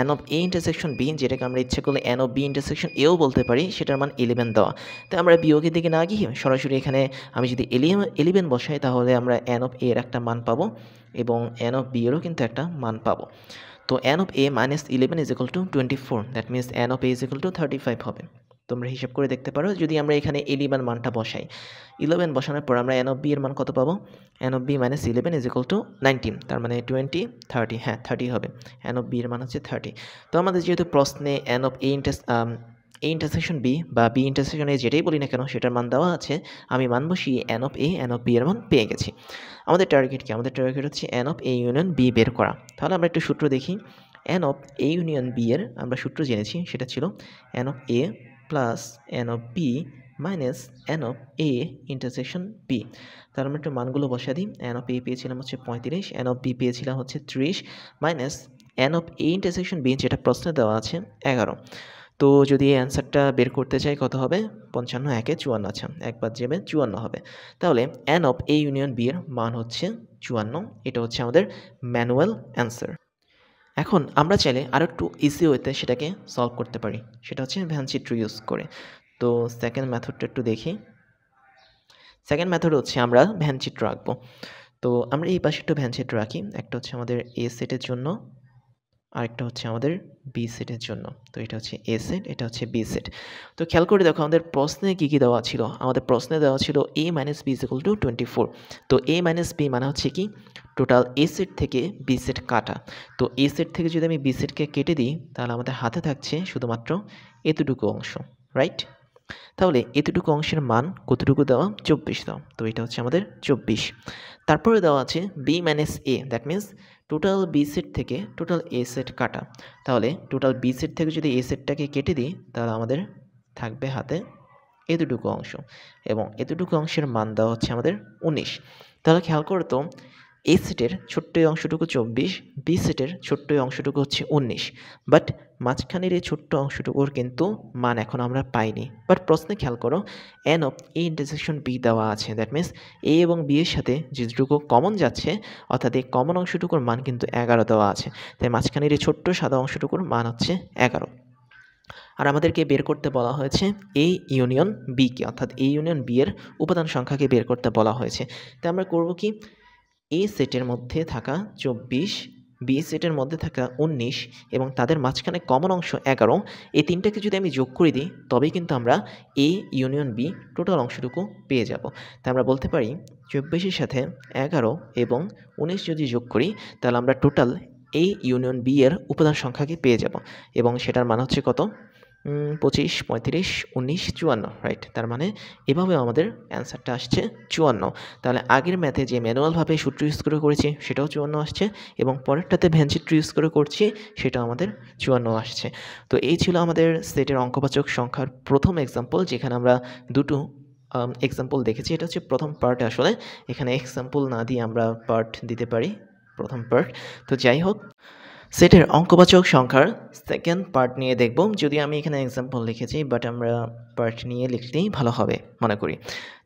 n of A intersection B, যেটাকে আমরা ইচ্ছে করলে এন অফ বি ইন্টারসেকশন এও বলতে পারি, সেটার মান 11 দেওয়া। তো আমরা বিয়োগের দিকে না গিয়ে সরাসরি এখানে আমি যদি 11 বসাই তাহলে আমরা এন অফ এ এর একটা মান পাবো এবং এন অফ বি এরও কিন্তু একটা মান পাবো। তো n of A minus 11 is equal to 24, that means N of A is equal two 35 হবে। তোমরা হিসাব করে দেখতে পারো, যদি আমরা এখানে 11 মানটা বসাই, 11 বসানোর পর আমরা এন অফ বি এর মান কত পাবো, n of B minus 11 is equal to 19, তার মানে 20 30, হ্যাঁ 30 হবে। এন অফ বি এর মান হচ্ছে 30। তো আমাদের যেহেতু প্রশ্নে n of A intersection B বা বি ইন্টারসেকশন এ যেটাই বলি না কেন সেটার মান দেওয়া আছে, আমি মান বসিয়ে n of A n of B এর মান পেয়ে গেছি। আমাদের টার্গেট কি, আমাদের টার্গেট হচ্ছে n of A union B বের করা। তাহলে আমরা একটু সূত্র দেখি। N of A union B এর আমরা সূত্র জেনেছি, সেটা ছিল n of A plus n of B minus N of A intersection B. তাহলে আমরা একটু মানগুলো বসা দিই। এন অফ এ পেয়েছিলাম হচ্ছে 35, এন অফ বি পেয়েছিলাম হচ্ছে 30, minus N of A intersection B যেটা প্রশ্নে দেওয়া আছে 11। তো যদি এই অ্যান্সারটা বের করতে চাই কত হবে, 55 একে 54, আচ্ছা একবার যাবে 54 হবে। তাহলে n of A union B এর মান হচ্ছে 54। এটা হচ্ছে আমাদের ম্যানুয়াল অ্যান্সার। এখন আমরা চাইলে আরও একটু ইজি ওয়েতে সেটাকে সলভ করতে পারি, সেটা হচ্ছে ভ্যানচিত্র ইউজ করে। তো সেকেন্ড মেথডটা একটু দেখি। সেকেন্ড মেথড হচ্ছে আমরা ভ্যানচিত্র আঁকবো। তো আমরা এই পাশে একটু ভ্যানচিত্র রাখি, একটা হচ্ছে আমাদের এ সেটের জন্য, আরেকটা হচ্ছে আমাদের বি সেটের জন্য। তো এটা হচ্ছে এ সেট, এটা হচ্ছে বি সেট। তো খেয়াল করে দেখো আমাদের প্রশ্নে কী কী দেওয়া ছিল, আমাদের প্রশ্নে দেওয়া ছিল A minus B is equal to 24। তো এ মাইনাস বি মানে হচ্ছে কি টোটাল এ সেট থেকে বি সেট কাটা। তো এ সেট থেকে যদি আমি বি সেটকে কেটে দিই তাহলে আমাদের হাতে থাকছে শুধুমাত্র এতটুকু অংশ, রাইট? তাহলে এতটুকু অংশের মান কতটুকু দেওয়া, 24 দাও। তো এটা হচ্ছে আমাদের 24। তারপরে দেওয়া আছে B minus A, that means total B set থেকে টোটাল এ সেট কাটা। তাহলে টোটাল বি সেট থেকে যদি এ সেটটাকে কেটে দিই তাহলে আমাদের থাকবে হাতে এতটুকু অংশ, এবং এতটুকু অংশের মান দেওয়া হচ্ছে আমাদের 19। তাহলে খেয়াল করো তো, এ সেটের ছোট্ট এই অংশটুকু 24, বি সেটের ছোট্ট এই অংশটুকু হচ্ছে 19, বাট মাঝখানের এই ছোট্ট অংশটুকুর কিন্তু মান এখন আমরা পাইনি। বাট প্রশ্নে খেয়াল করো n of A intersection B দেওয়া আছে, দ্যাট মিনস এ এবং বি এর সাথে যেটুকু কমন যাচ্ছে, অর্থাৎ এই কমন অংশটুকুর মান কিন্তু 11 দেওয়া আছে। তাই মাঝখানের এই ছোট্ট সাদা অংশটুকুর মান হচ্ছে 11। আর আমাদেরকে বের করতে বলা হয়েছে এ ইউনিয়ন বিকে, অর্থাৎ এ ইউনিয়ন বি এর উপাদান সংখ্যাকে বের করতে বলা হয়েছে। তাই আমরা করব কি, এ সেটের মধ্যে থাকা 24, বি সেটের মধ্যে থাকা 19 এবং তাদের মাঝখানে কমন অংশ 11, এই তিনটাকে যদি আমি যোগ করে দিই তবেই কিন্তু আমরা এ ইউনিয়ন বি টোটাল অংশটুকু পেয়ে যাব। তাই আমরা বলতে পারি 24-এর সাথে 11 এবং 19 যদি যোগ করি তাহলে আমরা টোটাল এ ইউনিয়ন বি এর উপাদান সংখ্যাকে পেয়ে যাব, এবং সেটার মান হচ্ছে কত, 25, 35, 19, 54, রাইট? তার মানে এভাবে আমাদের অ্যান্সারটা আসছে 54। তাহলে আগের ম্যাথে যে ম্যানুয়ালভাবে সূত্র ইউজ করে করেছি সেটাও 54 আসছে, এবং পরেরটাতে ভ্যানচিত্র ইউজ করে করছি সেটাও আমাদের 54 আসছে। তো এই ছিল আমাদের সেটের অঙ্কবাচক সংখ্যার প্রথম এক্সাম্পল, যেখানে আমরা দুটো এক্সাম্পল দেখেছি। এটা হচ্ছে প্রথম পার্ট, আসলে এখানে এক্সাম্পল না দিয়ে আমরা পার্ট দিতে পারি, প্রথম পার্ট। তো যাই হোক, সেটের অঙ্কবাচক সংখ্যার সেকেন্ড পার্ট নিয়ে দেখব। যদি আমি এখানে এক্সাম্পল লিখেছি, বাট আমরা পার্ট নিয়ে লিখলেই ভালো হবে মনে করি।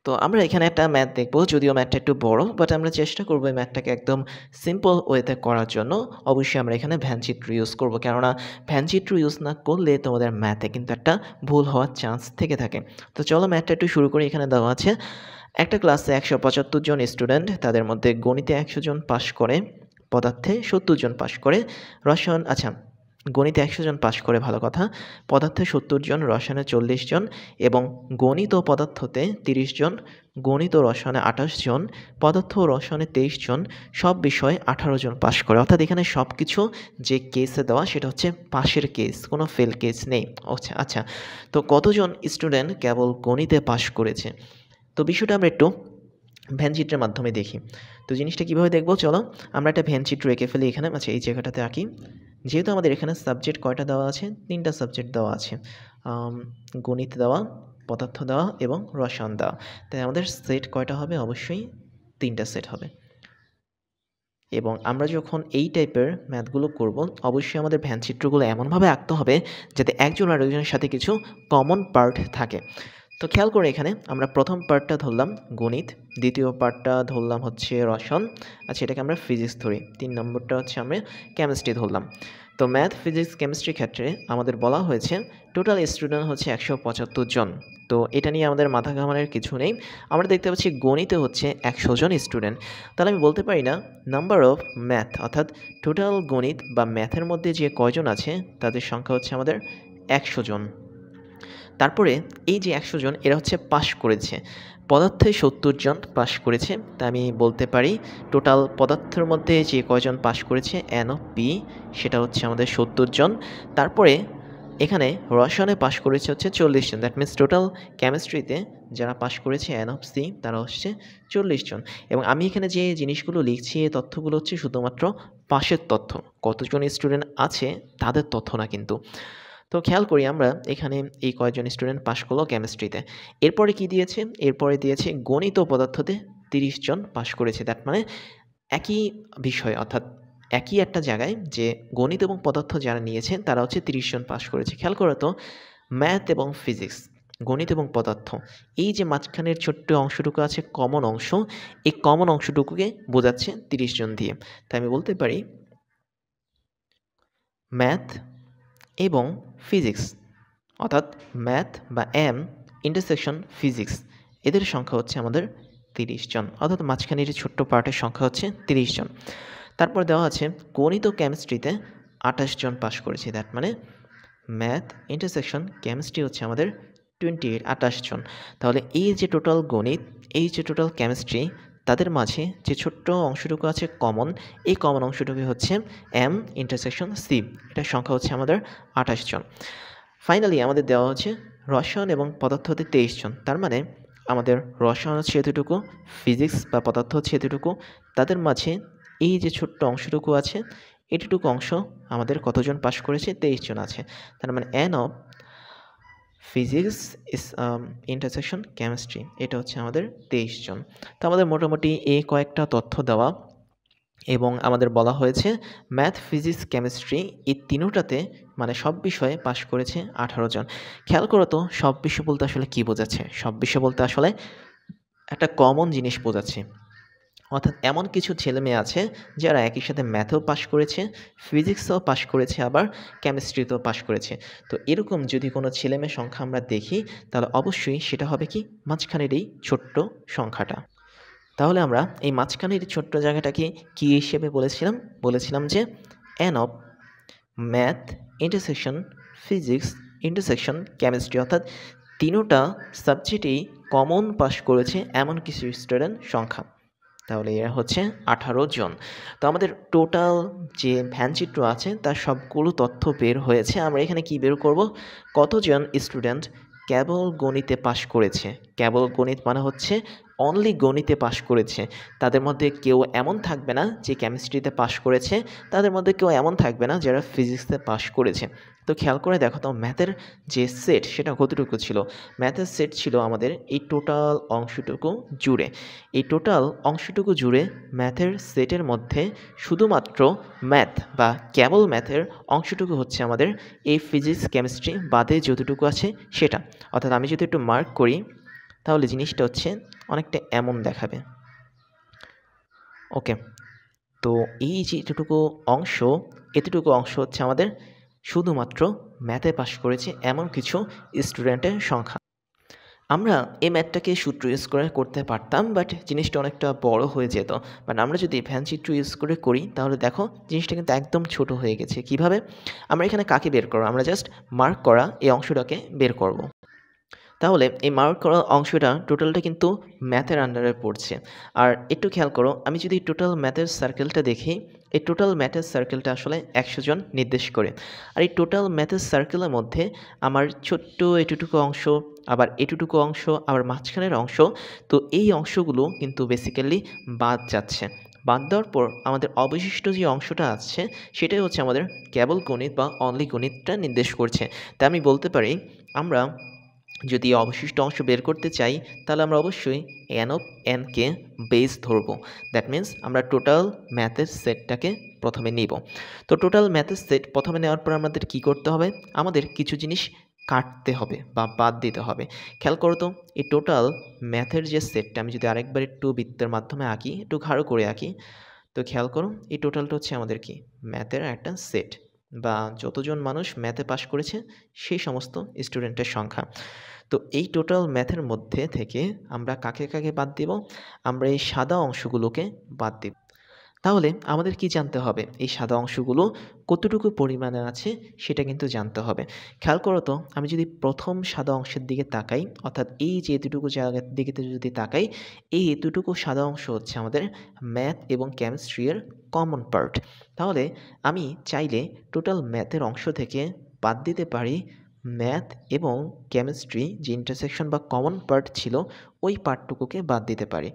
তো আমরা এখানে একটা ম্যাথ দেখব, যদিও ম্যাথটা একটু বড়, বাট আমরা চেষ্টা করব এই ম্যাথটাকে একদম সিম্পল ওয়েতে করার জন্য। অবশ্যই আমরা এখানে ভ্যানচিত্র ইউজ করব, কেননা ভ্যানচিত্র ইউজ না করলে তোমাদের ম্যাথে কিন্তু একটা ভুল হওয়ার চান্স থেকে থাকে। তো চলো ম্যাথটা একটু শুরু করি। এখানে দেওয়া আছে একটা ক্লাসে 175 জন স্টুডেন্ট, তাদের মধ্যে গণিতে 100 জন পাশ করে, পদার্থে 70 জন পাশ করে, রসায়ন গণিতে 100 জন পাশ করে, ভালো কথা, পদার্থে 70 জন, রসায়নে 40 জন এবং গণিত ও পদার্থতে 30 জন, গণিত ও রসায়নে 28 জন, পদার্থ ও রসায়নে 23 জন, সব বিষয়ে 18 জন পাশ করে। অর্থাৎ এখানে সব কিছু যে কেসে দেওয়া সেটা হচ্ছে পাশের কেস, কোনো ফেল কেস নেই। আচ্ছা, তো কতজন স্টুডেন্ট কেবল গণিতে পাশ করেছে? তো বিষয়টা আমরা একটু ভ্যানচিত্রের মাধ্যমে দেখি। তো জিনিসটা কীভাবে দেখবো, চলো আমরা একটা ভ্যানচিত্র এঁকে ফেলি এখানে। আচ্ছা, এই জায়গাটাতে আঁকি। যেহেতু আমাদের এখানে সাবজেক্ট কয়টা দেওয়া আছে, 3টা সাবজেক্ট দেওয়া আছে, গণিত দেওয়া, পদার্থ দেওয়া এবং রসায়ন দেওয়া। তাই আমাদের সেট কয়টা হবে? অবশ্যই 3টা সেট হবে। এবং আমরা যখন এই টাইপের ম্যাথগুলো করব, অবশ্যই আমাদের ভ্যানচিত্রগুলো এমনভাবে আঁকতে হবে যাতে একজন আরেকজনের সাথে কিছু কমন পার্ট থাকে। তো খেয়াল করে এখানে আমরা প্রথম পার্টটা ধরলাম গণিত, দ্বিতীয় পার্টটা ধরলাম হচ্ছে রসায়ন, আচ্ছা এটাকে আমরা ফিজিক্স ধরি, 3 নম্বরটা হচ্ছে আমরা কেমিস্ট্রি ধরলাম। তো ম্যাথ, ফিজিক্স, কেমিস্ট্রির ক্ষেত্রে আমাদের বলা হয়েছে টোটাল স্টুডেন্ট হচ্ছে 175 জন। তো এটা নিয়ে আমাদের মাথা ঘামানোর কিছু নেই। আমরা দেখতে পাচ্ছি গণিতে হচ্ছে 100 জন স্টুডেন্ট, তাহলে আমি বলতে পারি না নাম্বার অফ ম্যাথ, অর্থাৎ টোটাল গণিত বা ম্যাথের মধ্যে যে কয়জন আছে তাদের সংখ্যা হচ্ছে আমাদের 100 জন। তারপরে এই যে 100 জন এরা হচ্ছে পাশ করেছে, পদার্থে 70 জন পাশ করেছে, তা আমি বলতে পারি টোটাল পদার্থের মধ্যে যে কয়জন পাশ করেছে এন ও পি সেটা হচ্ছে আমাদের 70 জন। তারপরে এখানে রসায়নে পাশ করেছে হচ্ছে 40 জন, দ্যাট মিনস টোটাল কেমিস্ট্রিতে যারা পাশ করেছে এন অফ সি তারা হচ্ছে 40 জন। এবং আমি এখানে যে জিনিসগুলো লিখছি এই তথ্যগুলো হচ্ছে শুধুমাত্র পাশের তথ্য, কতজন স্টুডেন্ট আছে তাদের তথ্য না কিন্তু। তো খেয়াল করি আমরা এখানে এই কয়েকজন স্টুডেন্ট পাশ করলো কেমিস্ট্রিতে। এরপরে কি দিয়েছে? এরপরে দিয়েছে গণিত ও পদার্থতে 30 জন পাশ করেছে, দ্যাট মানে একই বিষয়, অর্থাৎ একই একটা জায়গায় যে গণিত এবং পদার্থ যারা নিয়েছে তারা হচ্ছে 30 জন পাশ করেছে। খেয়াল করো তো, ম্যাথ এবং ফিজিক্স, গণিত এবং পদার্থ, এই যে মাঝখানের ছোট্ট অংশটুকু আছে কমন অংশ, এই কমন অংশটুকুকে বোঝাচ্ছে 30 জন দিয়ে। তাই আমি বলতে পারি ম্যাথ এবং ফিজিক্স, অর্থাৎ ম্যাথ বা এম ইন্টারসেকশন ফিজিক্স, এদের সংখ্যা হচ্ছে আমাদের 30 জন, অর্থাৎ মাঝখানের যে ছোট্ট পার্টের সংখ্যা হচ্ছে 30 জন। তারপর দেওয়া আছে গণিত ও কেমিস্ট্রিতে 28 জন পাশ করেছে, দ্যাট মানে ম্যাথ ইন্টারসেকশন কেমিস্ট্রি হচ্ছে আমাদের 28 জন। তাহলে এই যে টোটাল গণিত, এই যে টোটাল কেমিস্ট্রি, তাদের মাঝে যে ছোট্ট অংশটুকু আছে কমন, এই কমন অংশটুকু হচ্ছে এম ইন্টারসেকশন সি, এটার সংখ্যা হচ্ছে আমাদের 28 জন। ফাইনালি আমাদের দেওয়া হচ্ছে রসায়ন এবং পদার্থ হতে 23 জন, তার মানে আমাদের রসায়ন হচ্ছে এতটুকু, ফিজিক্স বা পদার্থ হচ্ছে এতটুকু, তাদের মাঝে এই যে ছোট্ট অংশটুকু আছে এটুকু অংশ আমাদের কতজন পাশ করেছে? 23 জন আছে, তার মানে N of physics is intersection chemistry এটা হচ্ছে আমাদের 23 জন। তো আমাদের মোটামুটি এই কয়েকটা তথ্য দেওয়া এবং আমাদের বলা হয়েছে ম্যাথ, ফিজিক্স, কেমিস্ট্রি এই তিনোটাতে মানে সব বিষয়ে পাশ করেছে 18 জন। খেয়াল করো তো, সব বিষয় বলতে আসলে কী বোঝাচ্ছে? সব বিষয় বলতে আসলে একটা কমন জিনিস বোঝাচ্ছে, অর্থাৎ এমন কিছু ছেলেমেয়ে আছে যারা একই সাথে ম্যাথেও পাশ করেছে, ফিজিক্সেও পাশ করেছে, আবার কেমিস্ট্রিতেও পাশ করেছে। তো এরকম যদি কোনো ছেলেমেয়ের সংখ্যা আমরা দেখি তাহলে অবশ্যই সেটা হবে কি মাঝখানের এই ছোট্ট সংখ্যাটা। তাহলে আমরা এই মাঝখানের ছোট্ট জায়গাটাকে কী হিসেবে বলেছিলাম যে n of math intersection physics intersection chemistry, অর্থাৎ তিনোটা সাবজেক্টেই কমন পাশ করেছে এমন কিছু স্টুডেন্ট সংখ্যা। তাহলে এরা হচ্ছে 18 জন। তো আমাদের টোটাল যে ভ্যানচিত্র আছে তার সবগুলো তথ্য বের হয়েছে। আমরা এখানে কি বের করব? কতজন স্টুডেন্ট কেবল গণিতে পাশ করেছে। কেবল গণিত মানে হচ্ছে অনলি গণিতে পাশ করেছে। তাদের মধ্যে কেউ এমন থাকবে না যে কেমিস্ট্রিতে পাশ করেছে, তাদের মধ্যে কেউ এমন থাকবে না যারা ফিজিক্সে পাশ করেছে। তো খেয়াল করে দেখো তো ম্যাথের যে সেট সেটা কতটুকু ছিল? ম্যাথের সেট ছিল আমাদের এই টোটাল অংশটুকু জুড়ে। এই টোটাল অংশটুকু জুড়ে ম্যাথের সেটের মধ্যে শুধুমাত্র ম্যাথ বা কেবল ম্যাথের অংশটুকু হচ্ছে আমাদের এই ফিজিক্স কেমিস্ট্রি বাদে যতটুকু আছে সেটা। অর্থাৎ আমি যদি একটু মার্ক করি তাহলে জিনিসটা হচ্ছে অনেকটা এমন দেখাবে। ওকে, তো এই যে এতটুকু অংশ হচ্ছে আমাদের শুধুমাত্র ম্যাথে পাশ করেছে এমন কিছু স্টুডেন্টের সংখ্যা। আমরা এই ম্যাথটাকে সূত্র ইউজ করে করতে পারতাম, বাট জিনিসটা অনেকটা বড় হয়ে যেত। বাট আমরা যদি ভ্যান চিত্র ইউজ করে করি তাহলে দেখো জিনিসটা কিন্তু একদম ছোট হয়ে গেছে। কিভাবে? আমরা এখানে কাকে বের করব? আমরা জাস্ট মার্ক করা এই অংশটাকে বের করব। তাহলে এই মার্ক করা অংশটা টোটালটা কিন্তু ম্যাথের আন্ডারে পড়ছে। আর একটু খেয়াল করো, আমি যদি টোটাল ম্যাথের সার্কেলটা দেখি, এই টোটাল ম্যাথের সার্কেলটা আসলে 100 জন নির্দেশ করে। আর এই টোটাল ম্যাথের সার্কেলের মধ্যে আমার ছোট্ট এটুকু অংশ, আবার এটুকু অংশ, আবার মাঝখানের অংশ, তো এই অংশগুলো কিন্তু বেসিক্যালি বাদ যাচ্ছে। বাদ দেওয়ার পর আমাদের অবশিষ্ট যে অংশটা আছে সেটাই হচ্ছে আমাদের কেবল গণিত বা অনলি গণিতটা নির্দেশ করছে। তাই আমি বলতে পারি, আমরা যদি অবশিষ্ট অংশ বের করতে চাই তাহলে আমরা অবশ্যই এন অফ এনকে বেস ধরবো। দ্যাট মিন্স আমরা টোটাল ম্যাথের সেটটাকে প্রথমে নিব। তো টোটাল ম্যাথের সেট প্রথমে নেওয়ার পর আমাদের কি করতে হবে? আমাদের কিছু জিনিস কাটতে হবে বা বাদ দিতে হবে। খেয়াল করো তো, এই টোটাল ম্যাথের যে সেটটা আমি যদি আরেকবার একটু বৃত্তের মাধ্যমে আঁকি, একটু গাঢ় করে আঁকি, তো খেয়াল করো এই টোটালটা হচ্ছে আমাদের কি ম্যাথের একটা সেট, বা যতজন মানুষ ম্যাথে পাশ করেছে সেই সমস্ত স্টুডেন্টের সংখ্যা। তো এই টোটাল ম্যাথের মধ্যে থেকে আমরা কাকে কাকে বাদ দিব? আমরা এই সাদা অংশগুলোকে বাদ দিব। তাহলে আমাদের কি জানতে হবে? এই সাদা অংশগুলো কতটুকু পরিমাণে আছে সেটা কিন্তু জানতে হবে। খেয়াল করো তো, আমি যদি প্রথম সাদা অংশের দিকে তাকাই, অর্থাৎ এই যে এতটুকু জায়গার দিকে যদি তাকাই, এই এতটুকু সাদা অংশ হচ্ছে আমাদের ম্যাথ এবং কেমিস্ট্রি এর কমন পার্ট। তাহলে আমি চাইলে টোটাল ম্যাথের অংশ থেকে বাদ দিতে পারি ম্যাথ এবং কেমিস্ট্রি যে ইন্টারসেকশন বা কমন পার্ট ছিল ওই পার্টটুকুকে বাদ দিতে পারি।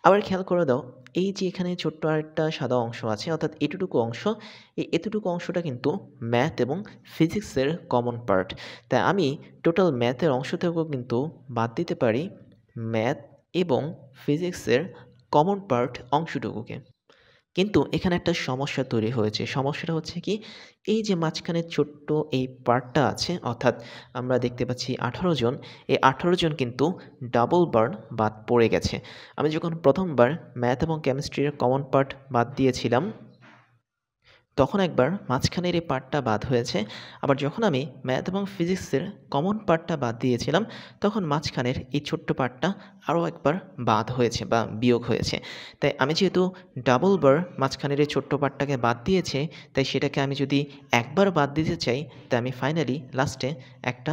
আবার খেয়াল করে দাও, এই যে এখানে ছোট্ট আরেকটা সাদা অংশ আছে, অর্থাৎ এতটুকু অংশ, এই এতটুকু অংশটা কিন্তু ম্যাথ এবং ফিজিক্সের কমন পার্ট। তাই আমি টোটাল ম্যাথের অংশ থেকেও কিন্তু বাদ দিতে পারি ম্যাথ এবং ফিজিক্সের কমন পার্ট অংশটুকুকে। কিন্তু এখানে একটা সমস্যা তৈরি হয়েছে। সমস্যাটা হচ্ছে কি, এই যে মাঝখানে ছোট্ট এই পার্টটা আছে, অর্থাৎ আমরা দেখতে পাচ্ছি 18 জন, এই 18 জন কিন্তু ডাবল বার বাদ পড়ে গেছে। আমি যখন প্রথমবার ম্যাথ এবং কেমিস্ট্রির কমন পার্ট বাদ দিয়েছিলাম তখন একবার মাঝখানের এই পার্টটা বাদ হয়েছে, আবার যখন আমি ম্যাথ এবং ফিজিক্সের কমন পার্টটা বাদ দিয়েছিলাম তখন মাঝখানের এই ছোট্ট পার্টটা আরও একবার বাদ হয়েছে বা বিয়োগ হয়েছে। তাই আমি যেহেতু ডাবল বার মাঝখানের এই ছোট্ট পার্টটাকে বাদ দিয়েছে, তাই সেটাকে আমি যদি একবার বাদ দিতে চাই, তাই আমি ফাইনালি লাস্টে একটা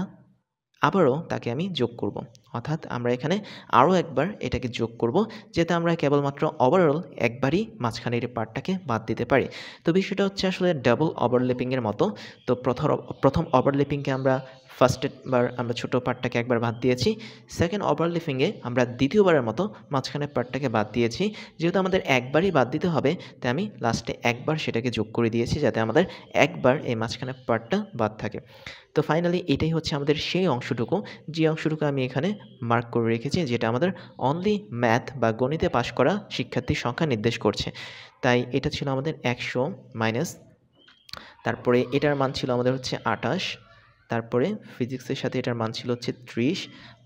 আবারও তাকে আমি যোগ করব। অর্থাৎ আমরা এখানে আরও একবার এটাকে যোগ করব, যাতে আমরা কেবলমাত্র ওভারঅল একবারই মাঝখানের এই পার্টটাকে বাদ দিতে পারি। তো বিষয়টা হচ্ছে আসলে ডাবল ওভারল্যাপিংয়ের মতো। তো প্রথম ওভারল্যাপিংকে আমরা ফার্স্টবার আমরা ছোটো পার্টটাকে একবার বাদ দিয়েছি, সেকেন্ড ওভারল্যাপিংয়ে আমরা দ্বিতীয়বারের মতো মাঝখানের পার্টটাকে বাদ দিয়েছি। যেহেতু আমাদের একবারই বাদ দিতে হবে, তাই আমি লাস্টে একবার সেটাকে যোগ করে দিয়েছি, যাতে আমাদের একবার এই মাঝখানের পার্টটা বাদ থাকে। তো ফাইনালি এটাই হচ্ছে আমাদের সেই অংশটুকু, যে অংশটুকু আমি এখানে মার্ক করে রেখেছি, যেটা আমাদের অনলি ম্যাথ বা গণিতে পাশ করা শিক্ষার্থীর সংখ্যা নির্দেশ করছে। তাই এটা ছিল আমাদের 100 মাইনাস, তারপরে এটার মান ছিল আমাদের হচ্ছে 28, তারপরে ফিজিক্সের সাথে এটার মান ছিল হচ্ছে 30,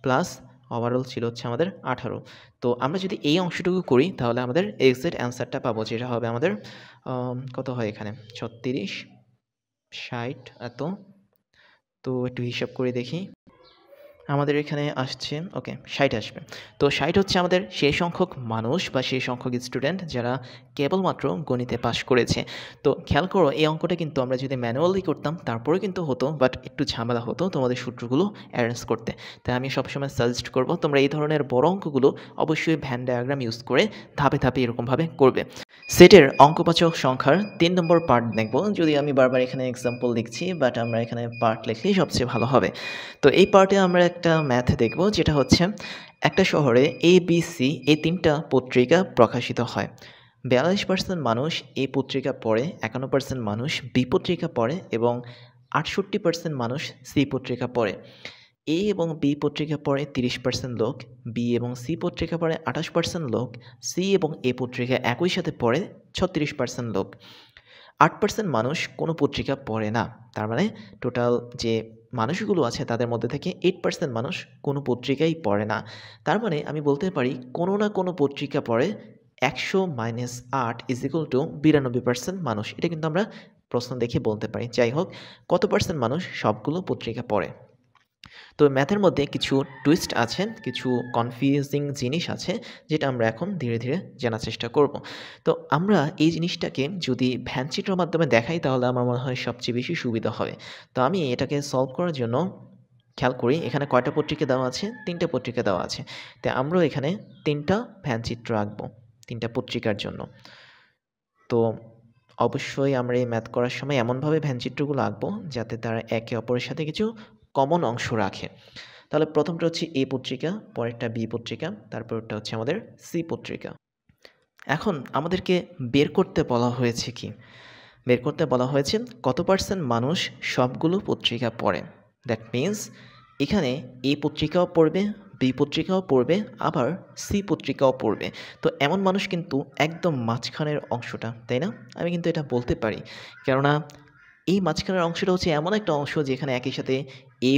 প্লাস ওভারঅল ছিল হচ্ছে আমাদের 18। তো আমরা যদি এই অংশটুকু করি তাহলে আমাদের এক্সাক্ট অ্যান্সারটা পাবো, যেটা হবে আমাদের কত হয় এখানে 36, 60 এত। তো একটু হিসাব করে দেখি, আমাদের এখানে আসছে ওকে 60 আসবে। তো 60 হচ্ছে আমাদের সেই সংখ্যক মানুষ বা সেই সংখ্যক স্টুডেন্ট যারা কেবলমাত্র গণিতে পাশ করেছে। তো খেয়াল করো, এই অঙ্কটা কিন্তু আমরা যদি ম্যানুয়ালি করতাম তারপরে কিন্তু হতো, বাট একটু ঝামেলা হতো তোমাদের সূত্রগুলো অ্যারেঞ্জ করতে। তাই আমি সবসময় সাজেস্ট করব তোমরা এই ধরনের বড় অঙ্কগুলো অবশ্যই ভ্যান ডায়াগ্রাম ইউজ করে ধাপে ধাপে এরকমভাবে করবে। সেটের অঙ্কবাচক সংখ্যার 3 নম্বর পার্ট দেখব। যদি আমি বারবার এখানে এক্সাম্পল লিখছি, বাট আমরা এখানে পার্ট লিখলেই সবচেয়ে ভালো হবে। তো এই পার্টে আমরা একটা ম্যাথ দেখব, যেটা হচ্ছে একটা শহরে ABC এই 3টা পত্রিকা প্রকাশিত হয়। 42% মানুষ এ পত্রিকা পড়ে, 51% মানুষ বি পত্রিকা পড়ে এবং 68% মানুষ সি পত্রিকা পড়ে। এ এবং বি পত্রিকা পড়ে 30% লোক, বি এবং সি পত্রিকা পড়ে 28% লোক, সি এবং এ পত্রিকা একই সাথে পড়ে 36% লোক। 8% মানুষ কোনো পত্রিকা পড়ে না। তার মানে টোটাল যে মানুষগুলো আছে তাদের মধ্যে থেকে 8% মানুষ কোনো পত্রিকাই পড়ে না। তার মানে আমি বলতে পারি কোনো না কোনো পত্রিকা পড়ে 100 - 8 = 92% মানুষ। এটা কিন্তু আমরা প্রশ্ন দেখে বলতে পারি। যাই হোক, কত পার্সেন্ট মানুষ সবগুলো পত্রিকা পড়ে? তো ম্যাথের মধ্যে কিছু টুইস্ট আছে, কিছু কনফিউজিং জিনিস আছে, যেটা আমরা এখন ধীরে ধীরে জানার চেষ্টা করব। তো আমরা এই জিনিসটাকে যদি ভ্যানচিত্রের মাধ্যমে দেখাই তাহলে আমার মনে হয় সবচেয়ে বেশি সুবিধা হবে। তো আমি এটাকে সলভ করার জন্য খেয়াল করি এখানে কয়টা পত্রিকা দেওয়া আছে? 3টা পত্রিকা দেওয়া আছে। তো আমরাও এখানে 3টা ভ্যানচিত্র আঁকবো 3টা পত্রিকার জন্য। তো অবশ্যই আমরা এই ম্যাথ করার সময় এমনভাবে ভ্যানচিত্রগুলো আঁকবো যাতে তারা একে অপরের সাথে কিছু কমন অংশ রাখে। তাহলে প্রথমটা হচ্ছে এ পত্রিকা, পরেরটা বি পত্রিকা, তারপরটা হচ্ছে আমাদের সি পত্রিকা। এখন আমাদেরকে বের করতে বলা হয়েছে কি? বের করতে বলা হয়েছে কত পার্সেন্ট মানুষ সবগুলো পত্রিকা পড়ে। দ্যাট মিনস এখানে এ পত্রিকাও পড়বে, বি পত্রিকাও পড়বে, আবার সি পত্রিকাও পড়বে। তো এমন মানুষ কিন্তু একদম মাঝখানের অংশটা, তাই না? আমি কিন্তু এটা বলতে পারি, কেননা এই মাঝখানের অংশটা হচ্ছে এমন একটা অংশ যেখানে একই সাথে এ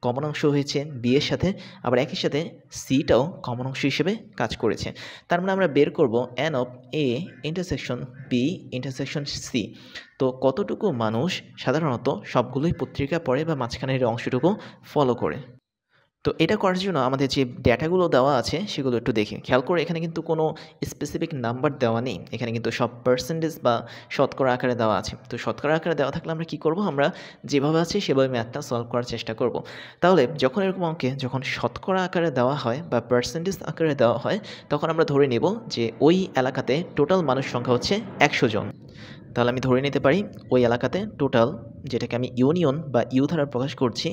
কমন অংশ হয়েছে বি এর সাথে, আবার একই সাথে সিটাও কমন অংশ হিসেবে কাজ করেছে। তার মানে আমরা বের করব n of A intersection B intersection C. তো কতটুকু মানুষ সাধারণত সবগুলোই পত্রিকা পড়ে বা মাঝখানের অংশটুকু ফলো করে। তো এটা করার জন্য আমাদের যে ডেটাগুলো দেওয়া আছে সেগুলো একটু দেখি। খেয়াল করে এখানে কিন্তু কোনো স্পেসিফিক নাম্বার দেওয়া নেই। এখানে কিন্তু সব পার্সেন্টেজ বা শতকরা আকারে দেওয়া আছে। তো শতকরা আকারে দেওয়া থাকলে আমরা কী করব? আমরা যেভাবে আছে সেভাবে ম্যাথটা সলভ করার চেষ্টা করব। তাহলে যখন এরকম অঙ্কে যখন শতকরা আকারে দেওয়া হয় বা পার্সেন্টেজ আকারে দেওয়া হয়, তখন আমরা ধরে নেব যে ওই এলাকাতে টোটাল মানুষ সংখ্যা হচ্ছে 100 জন। তাহলে আমি ধরে নিতে পারি ওই এলাকাতে টোটাল, যেটাকে আমি ইউনিয়ন বা ইউ দ্বারা প্রকাশ করছি,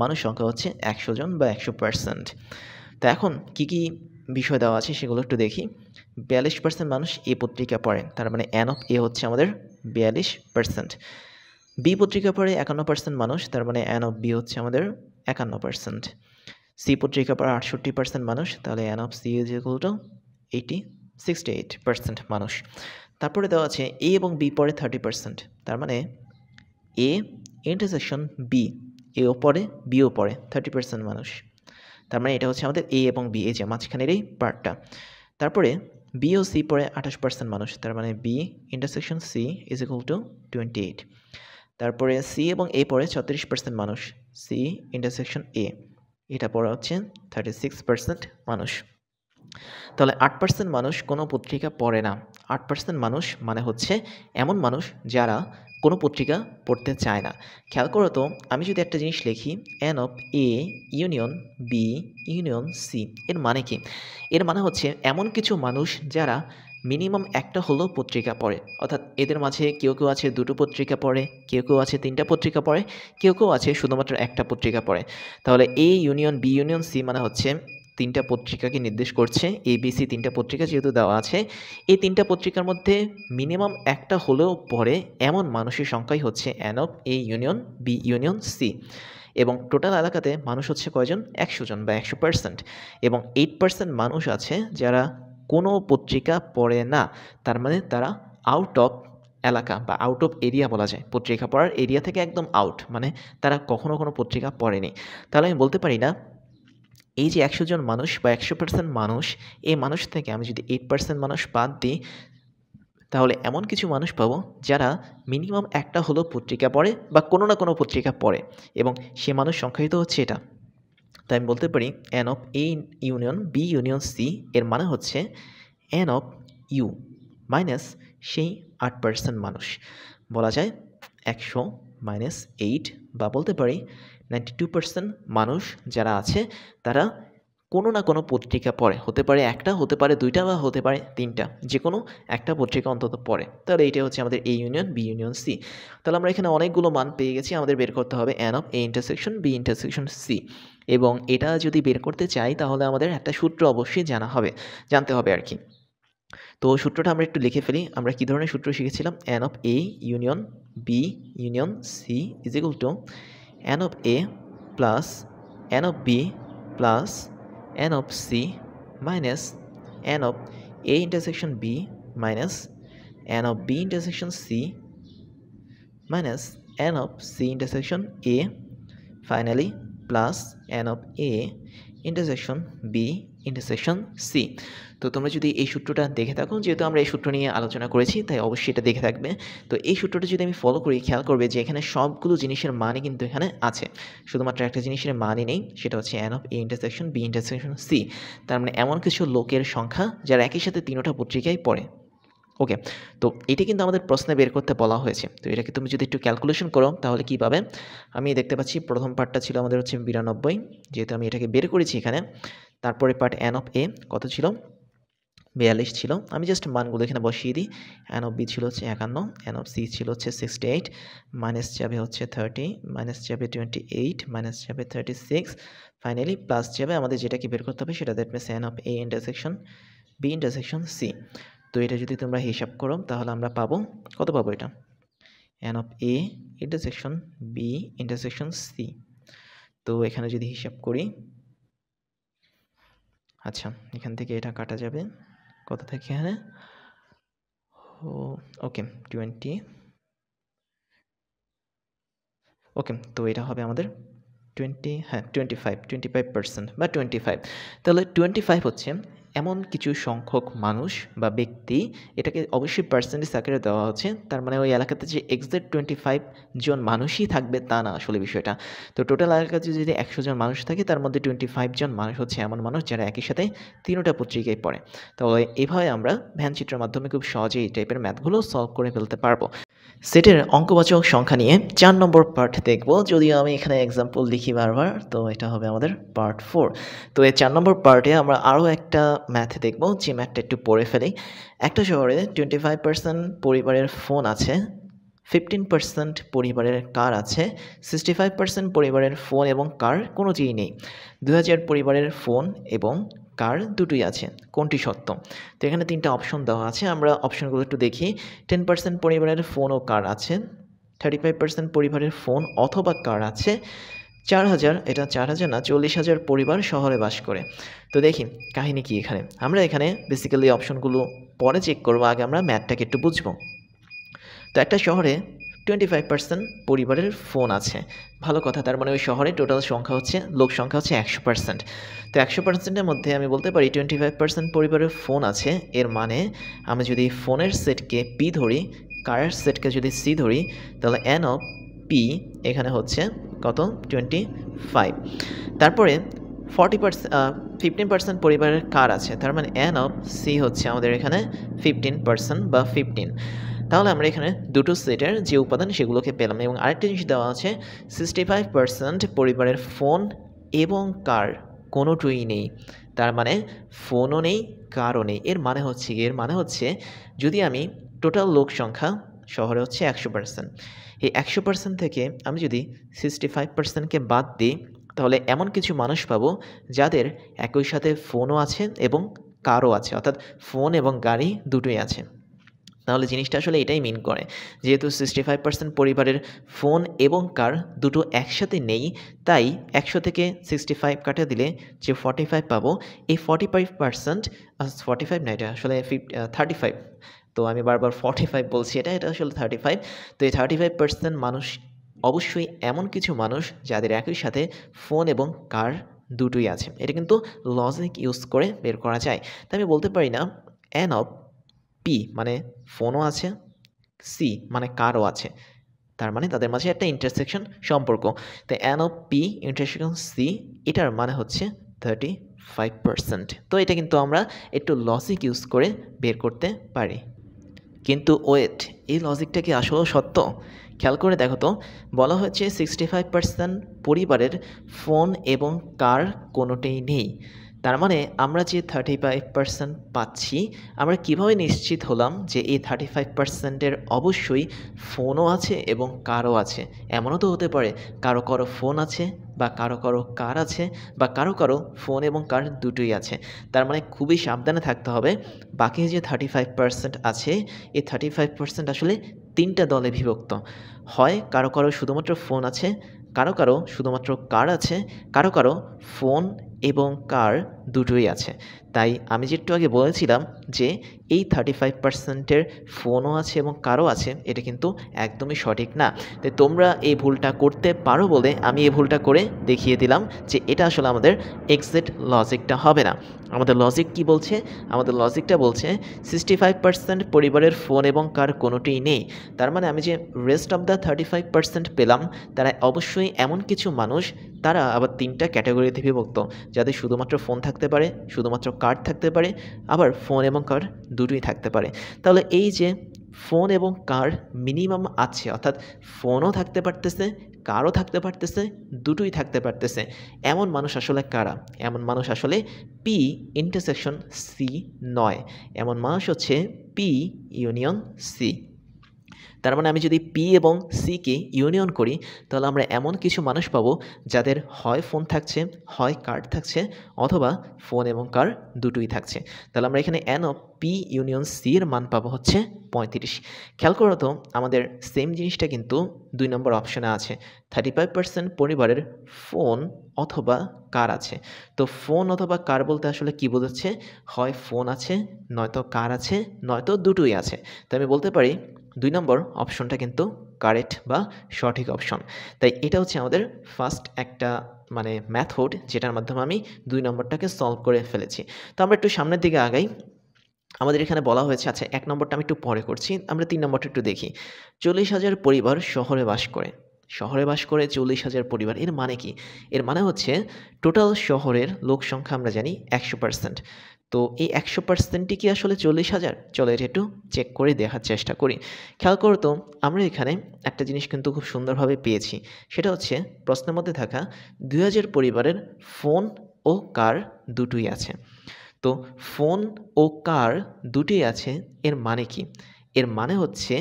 মানুষ সংখ্যা হচ্ছে 100 জন বা 100%। তো এখন কি কি বিষয় দেওয়া আছে সেগুলো একটু দেখি। 42% মানুষ এ পত্রিকা পড়ে, তার মানে এন অফ এ হচ্ছে আমাদের 42%। বি পত্রিকা পড়ে 51% মানুষ, তার মানে এন অফ বি হচ্ছে আমাদের 51%। সি পত্রিকা পড়ে 68% মানুষ, তাহলে n of C is equal to 68% মানুষ। তারপরে দেওয়া আছে এ এবং বি পড়ে 30%, তার মানে এ ইন্টারসেকশন বি, এও পড়ে বিও পড়ে 30% মানুষ। তার মানে এটা হচ্ছে আমাদের এ এবং বি, এই যে মাঝখানের এই পার্টটা। তারপরে বি ও সি পড়ে 28% মানুষ, তার মানে B intersection C is equal to 28। তারপরে সি এবং এ পড়ে 36% মানুষ, সি ইন্টারসেকশন এ, এটা পড়া হচ্ছে 36% মানুষ। তাহলে 8% মানুষ কোনো পত্রিকা পড়ে না। 8% মানুষ মানে হচ্ছে এমন মানুষ যারা কোনো পত্রিকা পড়তে চায় না। খেয়াল করো তো, আমি যদি একটা জিনিস লিখি n of A union B union C, এর মানে কি? এর মানে হচ্ছে এমন কিছু মানুষ যারা মিনিমাম একটা হলেও পত্রিকা পড়ে। অর্থাৎ এদের মাঝে কেউ কেউ আছে 2টো পত্রিকা পড়ে, কেউ কেউ আছে 3টা পত্রিকা পড়ে, কেউ কেউ আছে শুধুমাত্র একটা পত্রিকা পড়ে। তাহলে A union B union C মানে হচ্ছে 3টা পত্রিকাকে নির্দেশ করছে। এবিসি 3টা পত্রিকা যেহেতু দেওয়া আছে, এই 3টা পত্রিকার মধ্যে মিনিমাম একটা হলেও পড়ে এমন মানুষের সংখ্যাই হচ্ছে n of A union B union C. এবং টোটাল এলাকাতে মানুষ হচ্ছে কয়জন? 100 জন বা 100%। এবং 8% মানুষ আছে যারা কোনো পত্রিকা পড়ে না, তার মানে তারা আউট অফ এলাকা বা আউট অফ এরিয়া বলা যায়। পত্রিকা পড়ার এরিয়া থেকে একদম আউট, মানে তারা কখনো কোনো পত্রিকা পড়েনি। তাহলে আমি বলতে পারি না এই যে 100 জন মানুষ বা 100% মানুষ, এই মানুষ থেকে আমি যদি 8% মানুষ বাদ দিই, তাহলে এমন কিছু মানুষ পাবো যারা মিনিমাম একটা হলেও পত্রিকা পড়ে বা কোনো না কোনো পত্রিকা পড়ে, এবং সে মানুষ সংখ্যায়িত হচ্ছে এটা। তাই আমি বলতে পারি n of A union B union C এর মানে হচ্ছে এন অফ ইউ মাইনাস সেই 8% মানুষ। বলা যায় 100 মাইনাস 8, বা বলতে পারি 92% মানুষ যারা আছে তারা কোনো না কোনো পত্রিকা পড়ে। হতে পারে একটা, হতে পারে 2টা, বা হতে পারে 3টা, যে কোনো একটা পত্রিকা অন্তত পড়ে। তাহলে এইটা হচ্ছে আমাদের A union B union C. তাহলে আমরা এখানে অনেকগুলো মান পেয়ে গেছি। আমাদের বের করতে হবে n of A intersection B intersection C. এবং এটা যদি বের করতে চাই তাহলে আমাদের একটা সূত্র অবশ্যই জানতে হবে আর কি। তো সূত্রটা আমরা একটু লিখে ফেলি। আমরা কী ধরনের সূত্র শিখেছিলাম? N of A union B union C is equal to n of A plus n of B plus n of C minus N of A intersection B minus N of B intersection C minus N of C intersection A finally plus n of a intersection b intersection c। তো তোমরা যদি এই সূত্রটা দেখে থাকো, যেহেতু আমরা এই সূত্র নিয়ে আলোচনা করেছি তাই অবশ্যই এটা দেখে থাকবে। তো এই সূত্রটা যদি আমি ফলো করি, খেয়াল করবে যে এখানে সবগুলো জিনিসের মানই কিন্তু এখানে আছে, শুধুমাত্র একটা জিনিসের মানই নেই, সেটা হচ্ছে n of a intersection b intersection c। তার মানে এমন কিছু লোকের সংখ্যা যারা একই সাথে তিনোটা পত্রিকায় পড়ে। ওকে, তো এটা কিন্তু আমাদের প্রশ্নে বের করতে বলা হয়েছে। তো এটাকে তুমি যদি একটু ক্যালকুলেশন করো তাহলে কী পাবে? আমি দেখতে পাচ্ছি প্রথম পার্টটা ছিল আমাদের হচ্ছে 92, যেহেতু আমি এটাকে বের করেছি এখানে। তারপরে পার্ট n অফ a কত ছিল? 42 ছিল। আমি জাস্ট মানগুলো এখানে বসিয়ে দিই। n অফ b ছিল হচ্ছে 51, n অফ c ছিল হচ্ছে 68, মাইনাস যাবে হচ্ছে 30, মাইনাস যাবে 28, মাইনাস যাবে 36, ফাইনালি প্লাস যাবে আমাদের যেটাকে বের করতে হবে সেটা, that means n of a intersection b intersection c। তো এটা যদি তোমরা হিসাব করো তাহলে আমরা পাবো, কত পাবো এটা? n of a intersection b intersection c। তো এখানে যদি হিসাব করি, আচ্ছা এখান থেকে এটা কাটা যাবে, কত থাকে এখানে? ওকে 20, ওকে, তো এটা হবে আমাদের 25% বা 25। তাহলে 25 হচ্ছে এমন কিছু সংখ্যক মানুষ বা ব্যক্তি, এটাকে অবশ্যই পার্সেন্টেজ আকারে দেওয়া হচ্ছে। তার মানে ওই এলাকাতে যে এক্সাক্ট 25 জন মানুষই থাকবে তা না আসলে বিষয়টা। তো টোটাল এলাকাতে যদি 100 জন মানুষ থাকে তার মধ্যে 25 জন মানুষ হচ্ছে এমন মানুষ যারা একই সাথে তিনোটা পত্রিকায় পড়ে। তাহলে এভাবে আমরা ভ্যানচিত্রের মাধ্যমে খুব সহজেই এই টাইপের ম্যাথগুলো সলভ করে ফেলতে পারবো। সেটের অঙ্কবাচক সংখ্যা নিয়ে 4 নম্বর পার্ট দেখব, যদিও আমি এখানে এক্সাম্পল লিখি বারবার, তো এটা হবে আমাদের পার্ট 4। তো এই 4 নম্বর পার্টে আমরা আরও একটা ম্যাথ দেখব, যে ম্যাথটা একটু পড়ে ফেলি। একটা শহরে 25% পরিবারের ফোন আছে, 15% পরিবারের কার আছে, 65% পরিবারের ফোন এবং কার কোনোটিই নেই। 2000 পরিবারের ফোন এবং কার দুটোই আছে, কোনটি সত্য? তো এখানে 3টা অপশন দেওয়া আছে, আমরা অপশনগুলো একটু দেখি। 10% পরিবারের ফোন ও কার আছে, 35% পরিবারের ফোন অথবা কার আছে, 4000, এটা 4000 না 40,000 পরিবার শহরে বাস করে। তো দেখি কাহিনী কি এখানে। আমরা এখানে বেসিক্যালি অপশনগুলো পরে চেক করবো, আগে আমরা ম্যাথটাকে একটু বুঝবো। তো একটা শহরে 25% পরিবারের ফোন আছে, ভালো কথা। তার মানে ওই শহরে টোটাল সংখ্যা হচ্ছে, লোক সংখ্যা হচ্ছে 100%। তো 100%-এর মধ্যে আমি বলতে পারি 25% পরিবারের ফোন আছে, এর মানে আমি যদি ফোনের সেটকে পি ধরি, কারের সেটকে যদি সি ধরি, তাহলে এন অফ পি এখানে হচ্ছে কত? 25। তারপরে 15% পরিবারের কার আছে, তার মানে এন অফ সি হচ্ছে আমাদের এখানে 15% বা 15। তাহলে আমরা এখানে দুটো সেটের যে উপাদান সেগুলোকে পেলাম। এবং আরেকটা জিনিস দেওয়া আছে, 65% পরিবারের ফোন এবং কার কোনোটুই নেই। তার মানে ফোনও নেই, কারও নেই। এর মানে হচ্ছে যদি আমি টোটাল লোক সংখ্যা শহরে হচ্ছে 100%, এই 100% থেকে আমি যদি 65%কে বাদ দিই, তাহলে এমন কিছু মানুষ পাবো যাদের একই সাথে ফোনও আছে এবং কারও আছে, অর্থাৎ ফোন এবং গাড়ি দুটোই আছে। তাহলে জিনিসটা আসলে এটাই মিন করে, যেহেতু 65% পরিবারের ফোন এবং কার দুটো একসাথে নেই, তাই 100 থেকে 65 কাটা দিলে যে 45 পাবো, এই 45%, 45 না, এটা আসলে 35। তো আমি বারবার 45 বলছি, এটা আসলে 35। তো এই 35% মানুষ অবশ্যই এমন কিছু মানুষ যাদের একই সাথে ফোন এবং কার দুটোই আছে। এটা কিন্তু লজিক ইউজ করে বের করা যায়। তাই আমি বলতে পারি না এন অফ পি মানে ফোনও আছে, সি মানে কারও আছে, তার মানে তাদের মাঝে একটা ইন্টারসেকশন সম্পর্ক। তো n of P intersection C, এটার মানে হচ্ছে 35%। তো এটা কিন্তু আমরা একটু লজিক ইউজ করে বের করতে পারি। কিন্তু ওয়েট, এই লজিকটা কি আসলেও সত্য? খেয়াল করে দেখো তো, বলা হয়েছে 65% পরিবারের ফোন এবং কার কোনোটাই নেই। তার মানে আমরা যে 35% পাচ্ছি, আমরা কিভাবে নিশ্চিত হলাম যে এই 35%-এর অবশ্যই ফোনও আছে এবং কারও আছে? এমনও তো হতে পারে কারো কারো ফোন আছে বা কারো কারো কার আছে, বা কারো কারো ফোন এবং কার দুটোই আছে। তার মানে খুবই সাবধানে থাকতে হবে। বাকি যে 35% আছে, এই 35% আসলে 3টা দলে বিভক্ত। হয় কারো কারো শুধুমাত্র ফোন আছে, কারো কারো শুধুমাত্র কার আছে, কারো কারো ফোন এবং কার দুটোই আছে। তাই আমি যে একটু আগে বলেছিলাম যে এই 35%-এর ফোনও আছে এবং কারও আছে, এটা কিন্তু একদমই সঠিক না। তাই তোমরা এই ভুলটা করতে পারো বলে আমি এই ভুলটা করে দেখিয়ে দিলাম যে এটা আসলে আমাদের এক্সাক্ট লজিকটা হবে না। আমাদের লজিক কি বলছে? আমাদের লজিকটা বলছে 65% পরিবারের ফোন এবং কার কোনোটিই নেই। তার মানে আমি যে রেস্ট অফ দ্য 35% পেলাম, তারা অবশ্যই এমন কিছু মানুষ, তারা আবার 3টা ক্যাটাগরিতে বিভক্ত, যাদের শুধুমাত্র ফোন থাকতে পারে, শুধুমাত্র কার্ড থাকতে পারে, আবার ফোন এবং কার্ড দুটোই থাকতে পারে। তাহলে এই যে ফোন এবং কার মিনিমাম আছে, অর্থাৎ ফোনও থাকতে পারতেছে, কারও থাকতে পারতেছে, দুটোই থাকতে পারতেছে, এমন মানুষ আসলে কারা? এমন মানুষ আসলে পি ইন্টারসেকশন সি নয়। এমন মানুষ হচ্ছে পি ইউনিয়ন সি। তার মানে আমি যদি পি এবং সিকে ইউনিয়ন করি, তাহলে আমরা এমন কিছু মানুষ পাবো যাদের হয় ফোন থাকছে, হয় কার্ড থাকছে, অথবা ফোন এবং কার দুটোই থাকছে। তাহলে আমরা এখানে n of P union C এর মান পাবো হচ্ছে 35। খেয়াল করো তো, আমাদের সেম জিনিসটা কিন্তু 2 নম্বর অপশনে আছে। 35% পরিবারের ফোন অথবা কার আছে। তো ফোন অথবা কার বলতে আসলে কি বোঝাচ্ছে? হয় ফোন আছে, নয়তো কার আছে, নয়তো দুটোই আছে। তো আমি বলতে পারি 2 নম্বর অপশনটা কিন্তু কারেক্ট বা সঠিক অপশন। তাই এটা হচ্ছে আমাদের ফার্স্ট একটা মানে মেথড, যেটার মাধ্যমে আমি 2 নম্বরটাকে সলভ করে ফেলেছি। তো আমরা একটু সামনের দিকে আগাই। আমাদের এখানে বলা হয়েছে, আচ্ছা 1 নম্বরটা আমি একটু পরে করছি, আমরা 3 নম্বরটা একটু দেখি। 40,000 পরিবার শহরে বাস করে। শহরে বাস করে 40,000 পরিবার, এর মানে কি? এর মানে হচ্ছে টোটাল শহরের লোক সংখ্যা আমরা জানি 100%। তো এই 100%ই কি আসলে 40,000? চলো এটা একটু চেক করে দেখার চেষ্টা করি। খেয়াল করো তো, আমরা এখানে একটা জিনিস কিন্তু খুব সুন্দরভাবে পেয়েছি। সেটা হচ্ছে প্রশ্নের মধ্যে থাকা 2,000 পরিবারের ফোন ও কার দুটোই আছে। তো ফোন ও কার দুটোই আছে, এর মানে কি? এর মানে হচ্ছে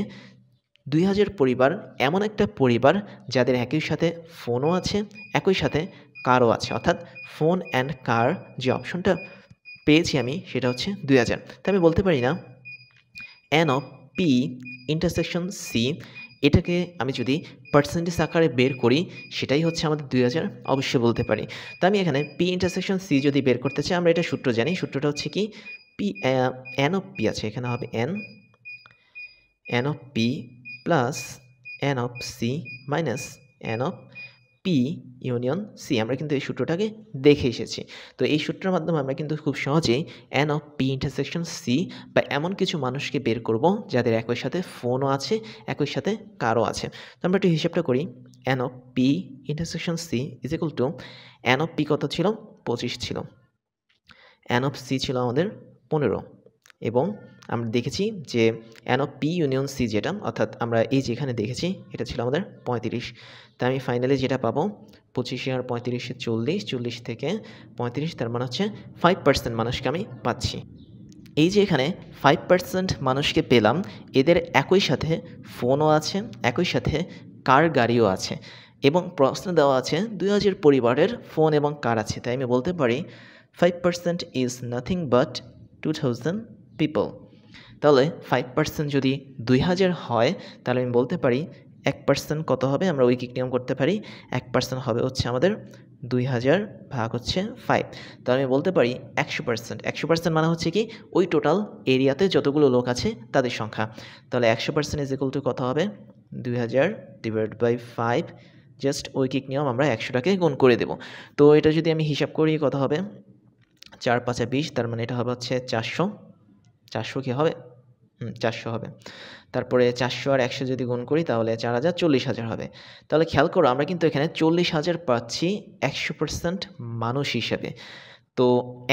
2,000 পরিবার এমন একটা পরিবার যাদের একই সাথে ফোনও আছে, একই সাথে কারও আছে। অর্থাৎ ফোন অ্যান্ড কার যে অপশনটা পেয়েছি আমি, সেটা হচ্ছে 2,000। তো আমি বলতে পারি না n of P intersection C, এটাকে আমি যদি পার্সেন্টেজ আকারে বের করি, সেটাই হচ্ছে আমাদের 2,000, অবশ্যই বলতে পারি। তো আমি এখানে পি ইন্টারসেকশন সি যদি বের করতে চাই, আমরা এটা সূত্র জানি। সূত্রটা হচ্ছে কি, পি এন অফ পি আছে, এখানে হবে n of P plus n of C minus N of P union C. আমরা কিন্তু এই সূত্রটাকে দেখে এসেছি। তো এই সূত্রের মাধ্যমে আমরা কিন্তু খুব সহজেই n of P intersection C বা এমন কিছু মানুষকে বের করব যাদের একই সাথে ফোনও আছে, একই সাথে কারও আছে। তো আমরা একটু হিসাবটা করি। N of P intersection C is equal to, n of P কত ছিল? 25 ছিল। এন অফ সি ছিল আমাদের 15, এবং আমরা দেখেছি যে n of P union C যেটা, অর্থাৎ আমরা এই যেখানে দেখেছি, এটা ছিল আমাদের 35। তাই আমি ফাইনালি যেটা পাবো, 25 আর 35 40, 40 থেকে 35, তার মানে হচ্ছে 5% মানুষকে আমি পাচ্ছি। এই যে এখানে 5% মানুষকে পেলাম, এদের একই সাথে ফোনও আছে, একই সাথে কার গাড়িও আছে, এবং প্রশ্ন দেওয়া আছে 2,000 পরিবারের ফোন এবং কার আছে। তাই আমি বলতে পারি 5% ইজ নাথিং বাট 2,000 পিপল। তাহলে 5% যদি 2,000 হয়, তাহলে আমি বলতে পারি 1% কত হবে? আমরা ঐকিক নিয়ম করতে পারি। 1% হবে হচ্ছে আমাদের 2,000 ভাগ হচ্ছে 5। তাহলে আমি বলতে পারি 100%। 100% মানে হচ্ছে কি, ওই টোটাল এরিয়াতে যতগুলো লোক আছে তাদের সংখ্যা। তাহলে 100% ইজ ইকুয়াল টু কত হবে? 2,000 ডিভাইড বাই 5। জাস্ট ঐকিক নিয়ম, আমরা 100টাকে গুণ করে দেব। তো এটা যদি আমি হিসাব করি কত হবে? 4 5 20, তার মানে এটা হবে হচ্ছে 400। 400 কি হবে? 400 হবে। তারপরে 400 আর 100 যদি গুণ করি, তাহলে 4,000 40,000 হবে। তাহলে খেয়াল করো, আমরা কিন্তু এখানে 40,000 পাচ্ছি 100% মানুষ হিসেবে। তো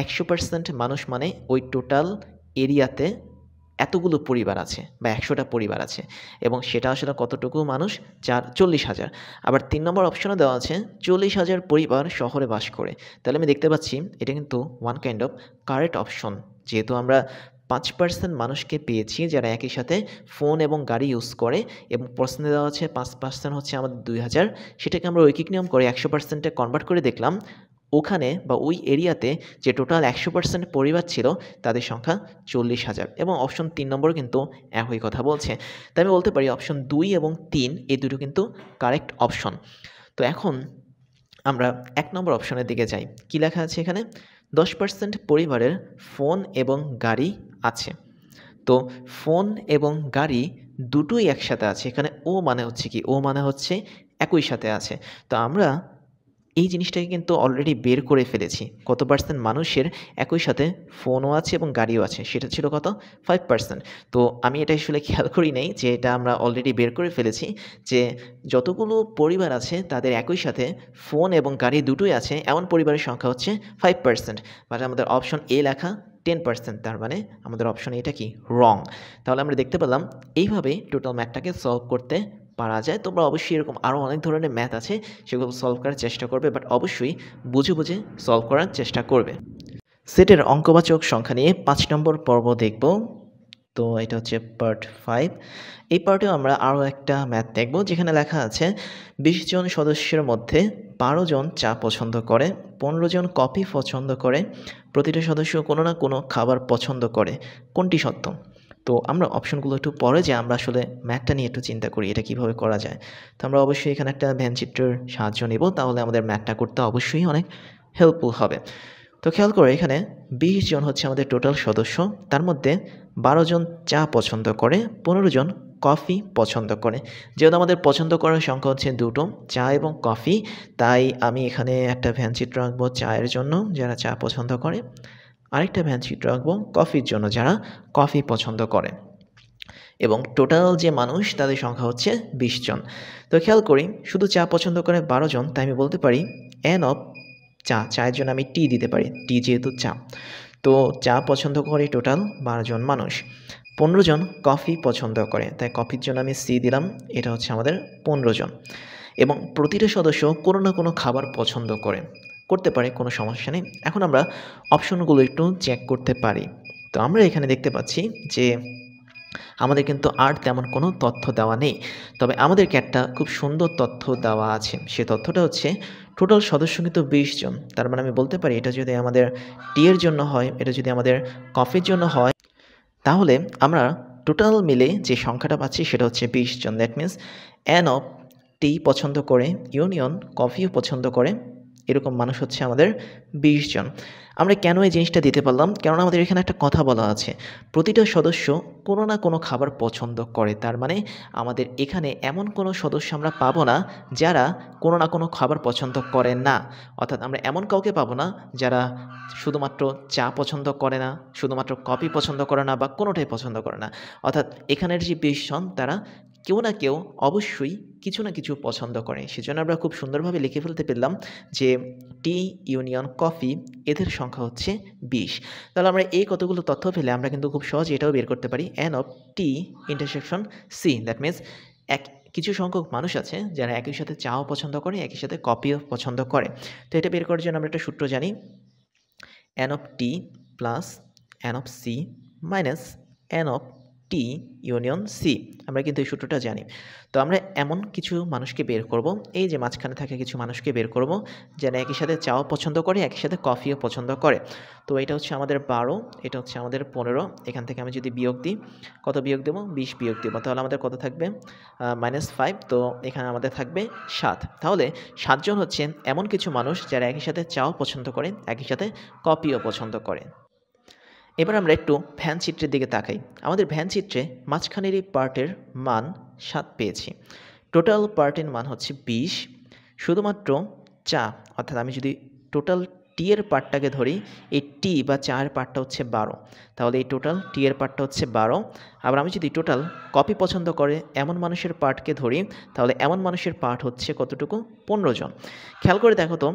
100% মানুষ মানে ওই টোটাল এরিয়াতে এতগুলো পরিবার আছে বা 100টা পরিবার আছে, এবং সেটা আসলে কতটুকু মানুষ? 40,000। আবার 3 নম্বর অপশনে দেওয়া আছে 40,000 পরিবার শহরে বাস করে। তাহলে আমি দেখতে পাচ্ছি এটা কিন্তু one kind of correct option. যেহেতু আমরা 5% মানুষকে পেয়েছি যারা একই সাথে ফোন এবং গাড়ি ইউজ করে, এবং প্রশ্নে দেওয়া আছে 5% হচ্ছে আমাদের 2,000, সেটাকে আমরা ঐকিক নিয়ম করে 100%-এ কনভার্ট করে দেখলাম। ওখানে বা ওই এরিয়াতে যে টোটাল 100% পরিবার ছিল, তাদের সংখ্যা 40,000, এবং অপশন 3 নম্বরও কিন্তু একই কথা বলছে। তাই আমি বলতে পারি অপশন 2 এবং 3 এই দুটো কিন্তু কারেক্ট অপশন। তো এখন আমরা ১ নম্বর অপশনের দিকে যাই। কি লেখা আছে এখানে? ১০% পরিবারের ফোন এবং গাড়ি আছে। তো ফোন এবং গাড়ি দুটোই একসাথে আছে। এখানে ও মানে হচ্ছে কি? ও মানে হচ্ছে একই সাথে আছে। তো আমরা এই জিনিসটাকে কিন্তু অলরেডি বের করে ফেলেছি। কত পার্সেন্ট মানুষের একই সাথে ফোনও আছে এবং গাড়িও আছে। সেটা ছিল কত? 5%। তো আমি এটা আসলে খেয়াল করি নাই যে এটা আমরা অলরেডি বের করে ফেলেছি যে যতগুলো পরিবার আছে তাদের একই সাথে ফোন এবং গাড়ি দুটোই আছে এমন পরিবারের সংখ্যা হচ্ছে 5%। বাট আমাদের অপশন এ লেখা 10%, তার মানে আমাদের অপশন এটা কি? রং। তাহলে আমরা দেখতে পেলাম এইভাবে টোটাল ম্যাথটাকে সলভ করতে পারা যায়। তোমরা অবশ্যই এরকম আরও অনেক ধরনের ম্যাথ আছে সেগুলো সলভ করার চেষ্টা করবে, বাট অবশ্যই বুঝে বুঝে সলভ করার চেষ্টা করবে। সেটের অঙ্কবাচক সংখ্যা নিয়ে ৫ নম্বর পর্ব দেখব। তো এটা হচ্ছে পার্ট 5। এই পার্টেও আমরা আরও একটা ম্যাথ দেখব যেখানে লেখা আছে ২০ জন সদস্যের মধ্যে ১২ জন চা পছন্দ করে, ১৫ জন কফি পছন্দ করে, প্রতিটা সদস্য কোনো না কোনো খাবার পছন্দ করে, কোনটি সত্য? তো আমরা অপশনগুলো একটু পরে যে আমরা আসলে ম্যাথটা নিয়ে একটু চিন্তা করি এটা কিভাবে করা যায়। তো আমরা অবশ্যই এখানে একটা ভ্যানচিত্রের সাহায্য নেব, তাহলে আমাদের ম্যাথটা করতে অবশ্যই অনেক হেল্পফুল হবে। তো খেয়াল করে এখানে ২০ জন হচ্ছে আমাদের টোটাল সদস্য, তার মধ্যে ১২ জন চা পছন্দ করে, ১৫ জন কফি পছন্দ করে। যেহেতু আমাদের পছন্দ করার সংখ্যা হচ্ছে দুটো, চা এবং কফি, তাই আমি এখানে একটা ভ্যানচিত্র আঁকবো চায়ের জন্য যারা চা পছন্দ করে, আরেকটা ভ্যানচিত্র আঁকবো কফির জন্য যারা কফি পছন্দ করে, এবং টোটাল যে মানুষ তাদের সংখ্যা হচ্ছে ২০ জন। তো খেয়াল করি শুধু চা পছন্দ করে ১২ জন, তাই আমি বলতে পারি এন অফ চা, চায়ের জন্য আমি টি দিতে পারি, টি যেহেতু চা। তো চা পছন্দ করে টোটাল ১২ জন মানুষ। ১৫ জন কফি পছন্দ করে, তাই কফির জন্য আমি সি দিলাম, এটা হচ্ছে আমাদের ১৫ জন। এবং প্রতিটা সদস্য কোনো না কোনো খাবার পছন্দ করতে পারে, কোনো সমস্যা নেই। এখন আমরা অপশনগুলো একটু চেক করতে পারি। তো আমরা এখানে দেখতে পাচ্ছি যে আমাদের কিন্তু আর তেমন কোনো তথ্য দেওয়া নেই, তবে আমাদেরকে একটা খুব সুন্দর তথ্য দেওয়া আছে। সে তথ্যটা হচ্ছে টোটাল সদস্য কিন্তু ২০ জন। তার মানে আমি বলতে পারি এটা যদি আমাদের টি এর জন্য হয়, এটা যদি আমাদের কফির জন্য হয়, তাহলে আমরা টোটাল মিলে যে সংখ্যাটা পাচ্ছি সেটা হচ্ছে ২০ জন। দ্যাট মিন্স এন অফ টি পছন্দ করে ইউনিয়ন কফিও পছন্দ করে, এরকম মানুষ হচ্ছে আমাদের ২০ জন। আমরা কেন এই জিনিসটা দিতে পারলাম? কেননা আমাদের এখানে একটা কথা বলা আছে, প্রতিটা সদস্য কোনো না কোনো খাবার পছন্দ করে। তার মানে আমাদের এখানে এমন কোনো সদস্য আমরা পাবো না যারা কোনো না কোনো খাবার পছন্দ করে না। অর্থাৎ আমরা এমন কাউকে পাবো না যারা শুধুমাত্র চা পছন্দ করে না, শুধুমাত্র কফি পছন্দ করে না, বা কোনোটাই পছন্দ করে না। অর্থাৎ এখানের যে ২০ জন তারা কেউ না কেউ অবশ্যই কিছু না কিছু পছন্দ করে। সেজন্য আমরা খুব সুন্দরভাবে লিখে ফেলতে পারলাম যে টি ইউনিয়ন কফি এদের সংখ্যা হচ্ছে ২০। তাহলে আমরা এই কতগুলো তথ্য পেলে আমরা কিন্তু খুব সহজে এটাও বের করতে পারি n of T intersection C. That means কিছু সংখ্যক মানুষ আছে যারা একই সাথে চাও পছন্দ করে, একই সাথে কফিও পছন্দ করে। তো এটা বের করার জন্য আমরা একটা সূত্র জানি, n of T plus n of C minus N of T union C. আমরা কিন্তু এই সূত্রটা জানি। তো আমরা এমন কিছু মানুষকে বের করব, এই যে মাঝখানে থাকা কিছু মানুষকে বের করব যারা একই সাথে চাও পছন্দ করে, একই সাথে কফিও পছন্দ করে। তো এটা হচ্ছে আমাদের ১২, এটা হচ্ছে আমাদের ১৫। এখান থেকে আমি যদি বিয়োগ দিই, কত বিয়োগ দেবো? ২০ বিয়োগ দেবো, তাহলে আমাদের কত থাকবে? -5। তো এখানে আমাদের থাকবে ৭। তাহলে ৭ জন হচ্ছে এমন কিছু মানুষ যারা একই সাথে চাও পছন্দ করে, একই সাথে কফিও পছন্দ করে। এবার আমরা একটু ভ্যান চিত্রের দিকে তাকাই। আমাদের ভ্যান চিত্রে মাঝখানের এই পার্টের মান ৭ পেয়েছি, টোটাল পার্টের মান হচ্ছে ২০। শুধুমাত্র চা, অর্থাৎ আমি যদি টোটাল টি এর পার্টটাকে ধরি, এই টি বা চায়ের পার্টটা হচ্ছে ১২, তাহলে এই টোটাল টি এর পার্টটা হচ্ছে ১২। আবার আমি যদি টোটাল কফি পছন্দ করে এমন মানুষের পার্টকে ধরি, তাহলে এমন মানুষের পার্ট হচ্ছে কতটুকু? ১৫ জন। খেয়াল করে দেখো তো,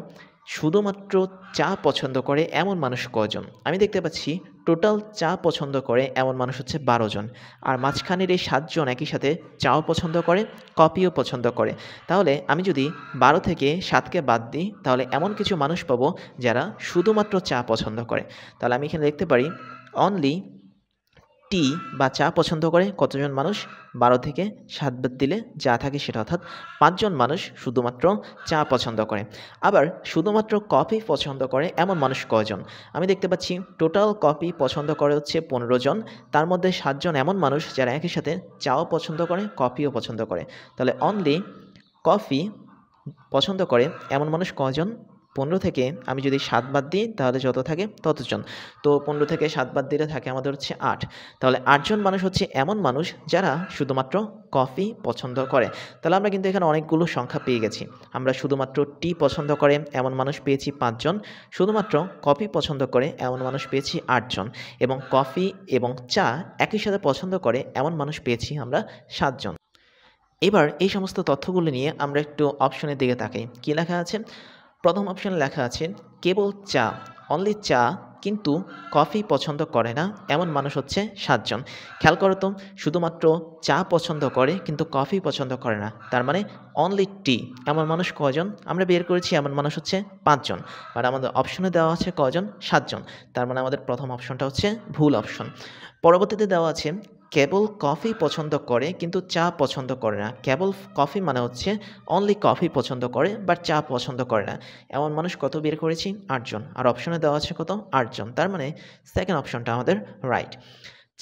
শুধুমাত্র চা পছন্দ করে এমন মানুষ কজন? আমি দেখতে পাচ্ছি টোটাল চা পছন্দ করে এমন মানুষ হচ্ছে ১২ জন। আর মাঝখানের এই ৭ জন একই সাথে চাও পছন্দ করে, কফিও পছন্দ করে। তাহলে আমি যদি ১২ থেকে ৭কে বাদ দিই, তাহলে এমন কিছু মানুষ পাবো যারা শুধুমাত্র চা পছন্দ করে। তাহলে আমি এখানে লিখতে পারি অনলি টি বা চা পছন্দ করে কতজন মানুষ? ১২ থেকে ৭ বাদ দিলে যা থাকে সেটা, অর্থাৎ ৫ জন মানুষ শুধুমাত্র চা পছন্দ করে। আবার শুধুমাত্র কফি পছন্দ করে এমন মানুষ কয়জন? আমি দেখতে পাচ্ছি টোটাল কফি পছন্দ করে হচ্ছে ১৫ জন, তার মধ্যে ৭ জন এমন মানুষ যারা একই সাথে চাও পছন্দ করে, কফিও পছন্দ করে। তাহলে অনলি কফি পছন্দ করে এমন মানুষ কজন? 15 থেকে আমি যদি 7 বাদ দিই তাহলে যত থাকে ততজন। তো 15 থেকে 7 বাদ দিলে থাকে আমাদের হচ্ছে 8। তাহলে 8 জন মানুষ হচ্ছে এমন মানুষ যারা শুধুমাত্র কফি পছন্দ করে। তাহলে আমরা কিন্তু এখানে অনেকগুলো সংখ্যা পেয়ে গেছি। আমরা শুধুমাত্র টি পছন্দ করে এমন মানুষ পেয়েছি 5 জন, শুধুমাত্র কফি পছন্দ করে এমন মানুষ পেয়েছি 8 জন এবং কফি এবং চা একই সাথে পছন্দ করে এমন মানুষ পেয়েছি আমরা 7 জন। এবার এই সমস্ত তথ্যগুলো নিয়ে আমরা একটু অপশনের দিকে তাকাই। কি লেখা আছে? প্রথম অপশনে লেখা আছে কেবল চা, অনলি চা কিন্তু কফি পছন্দ করে না এমন মানুষ হচ্ছে 7 জন। খেয়াল করো তো, শুধুমাত্র চা পছন্দ করে কিন্তু কফি পছন্দ করে না, তার মানে অনলি টি এমন মানুষ কজন? আমরা বের করেছি এমন মানুষ হচ্ছে 5 জন, বাট আমাদের অপশনে দেওয়া আছে কজন? 7 জন। তার মানে আমাদের প্রথম অপশনটা হচ্ছে ভুল অপশন। পরবর্তীতে দেওয়া আছে কেবল কফি পছন্দ করে কিন্তু চা পছন্দ করে না। কেবল কফি মানে হচ্ছে অনলি কফি পছন্দ করে বাট চা পছন্দ করে না, এমন মানুষ কত বের করেছি? 8 জন। আর অপশনে দেওয়া আছে কত? 8 জন। তার মানে সেকেন্ড অপশনটা আমাদের রাইট।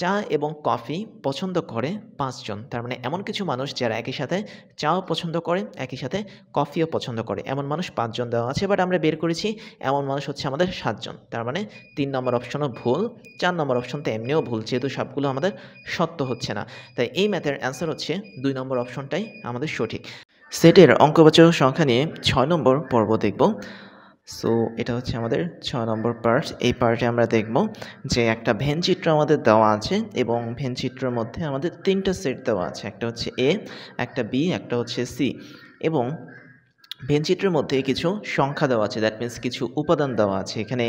চা এবং কফি পছন্দ করে 5 জন, তার মানে এমন কিছু মানুষ যারা একই সাথে চাও পছন্দ করে একই সাথে কফিও পছন্দ করে, এমন মানুষ 5 জন দেওয়া আছে, বাট আমরা বের করেছি এমন মানুষ হচ্ছে আমাদের 7 জন। তার মানে 3 নম্বর অপশনও ভুল, 4 নম্বর অপশন তো এমনিও ভুল, যেহেতু সবগুলো আমাদের সত্য হচ্ছে না। তাই এই ম্যাথের অ্যান্সার হচ্ছে 2 নম্বর অপশনটাই আমাদের সঠিক। সেটের অঙ্কবাচক সংখ্যা নিয়ে 6 নম্বর পর্ব দেখব। সো এটা হচ্ছে আমাদের 6 নম্বর পার্ট। এই পার্টে আমরা দেখব যে একটা ভেনচিত্র আমাদের দেওয়া আছে এবং ভেনচিত্রের মধ্যে আমাদের 3টা সেট দেওয়া আছে, একটা হচ্ছে এ, একটা বি, একটা হচ্ছে সি, এবং ভেনচিত্রের মধ্যে কিছু সংখ্যা দেওয়া আছে, দ্যাট মিন্স কিছু উপাদান দেওয়া আছে। এখানে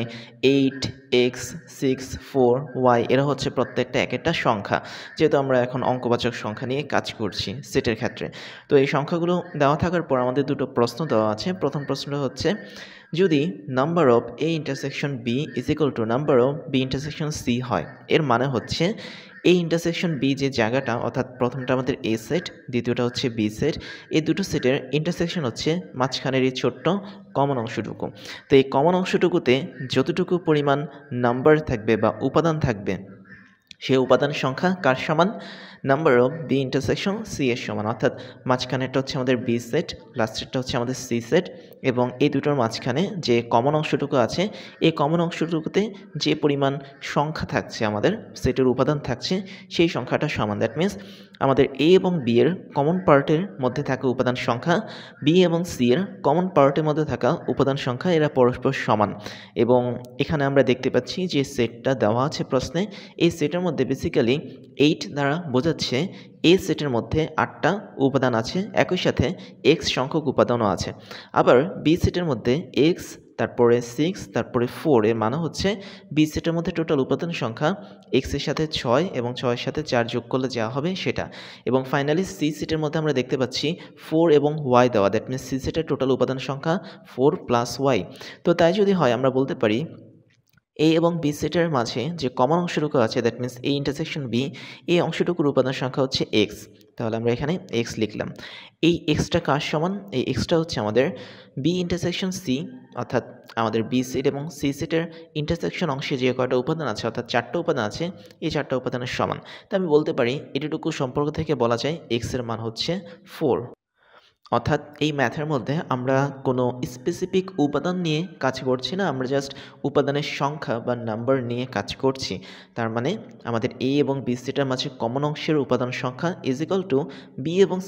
8, x, 6, 4, y এরা হচ্ছে প্রত্যেকটা এক একটা সংখ্যা, যেহেতু আমরা এখন অঙ্কবাচক সংখ্যা নিয়ে কাজ করছি সেটের ক্ষেত্রে। তো এই সংখ্যাগুলো দেওয়া থাকার পর আমাদের দুটো প্রশ্ন দেওয়া আছে। প্রথম প্রশ্নটা হচ্ছে যদি number of A intersection B is equal to number of B intersection C হয়, এর মানে হচ্ছে এ ইন্টারসেকশন বি যে জায়গাটা, অর্থাৎ প্রথমটা আমাদের এ সেট, দ্বিতীয়টা হচ্ছে বি সেট, এই দুটো সেটের ইন্টারসেকশন হচ্ছে মাঝখানের এই ছোট্ট কমন অংশটুকু। তো এই কমন অংশটুকুতে যতটুকু পরিমাণ নাম্বার থাকবে বা উপাদান থাকবে, সেই উপাদান সংখ্যা কার সমান? Number of B intersection C এর সমান, অর্থাৎ মাঝখানেরটা হচ্ছে আমাদের বি সেট, লাস্টেরটা হচ্ছে আমাদের সি সেট, এবং এই দুটোর মাঝখানে যে কমন অংশটুকু আছে, এই কমন অংশটুকুতে যে পরিমাণ সংখ্যা থাকছে, আমাদের সেটের উপাদান থাকছে, সেই সংখ্যাটা সমান। দ্যাট মিন্স আমাদের এ এবং বি এর কমন পার্টের মধ্যে থাকা উপাদান সংখ্যা, বি এবং সি এর কমন পার্টের মধ্যে থাকা উপাদান সংখ্যা, এরা পরস্পর সমান। এবং এখানে আমরা দেখতে পাচ্ছি যে সেটটা দেওয়া আছে প্রশ্নে, এই সেটের মধ্যে বেসিক্যালি 8 দ্বারা বোঝাচ্ছে এ সেটের মধ্যে 8টা উপাদান আছে, একই সাথে এক্স সংখ্যক উপাদানও আছে। আবার বি সেটের মধ্যে এক্স, তারপরে 6, তারপরে 4, এর মানে হচ্ছে বি সেটের মধ্যে টোটাল উপাদান সংখ্যা এক্সের সাথে 6 এবং 6-এর সাথে 4 যোগ করলে যা হবে সেটা। এবং ফাইনালি সি সেটের মধ্যে আমরা দেখতে পাচ্ছি 4 এবং ওয়াই দেওয়া, দ্যাট মিনস সি সেটের টোটাল উপাদান সংখ্যা 4 প্লাস ওয়াই। তো তাই যদি হয় আমরা বলতে পারি এ এবং বি সেটের মাঝে যে কমন অংশটুকু আছে, that means A intersection B, এই অংশটুকুর উপাদান সংখ্যা হচ্ছে এক্স। তাহলে আমরা এখানে এক্স লিখলাম। এই এক্সটা কার সমান? এই এক্সটা হচ্ছে আমাদের বি ইন্টারসেকশন সি, অর্থাৎ আমাদের বি সেট এবং সি সেটের ইন্টারসেকশন অংশে যে কয়টা উপাদান আছে, অর্থাৎ 4টা উপাদান আছে, এই 4টা উপাদানের সমান। তো আমি বলতে পারি এটুকু সম্পর্ক থেকে বলা যায় এক্সের মান হচ্ছে 4। অর্থাৎ এই ম্যাথের মধ্যে আমরা কোনো স্পেসিফিক উপাদান নিয়ে কাজ করছি না, আমরা জাস্ট উপাদানের সংখ্যা বা নাম্বার নিয়ে কাজ করছি। তার মানে আমাদের এ এবং বি সেটের মাঝে কমন অংশের উপাদান সংখ্যা ইজ ইকুয়াল টু বি এবং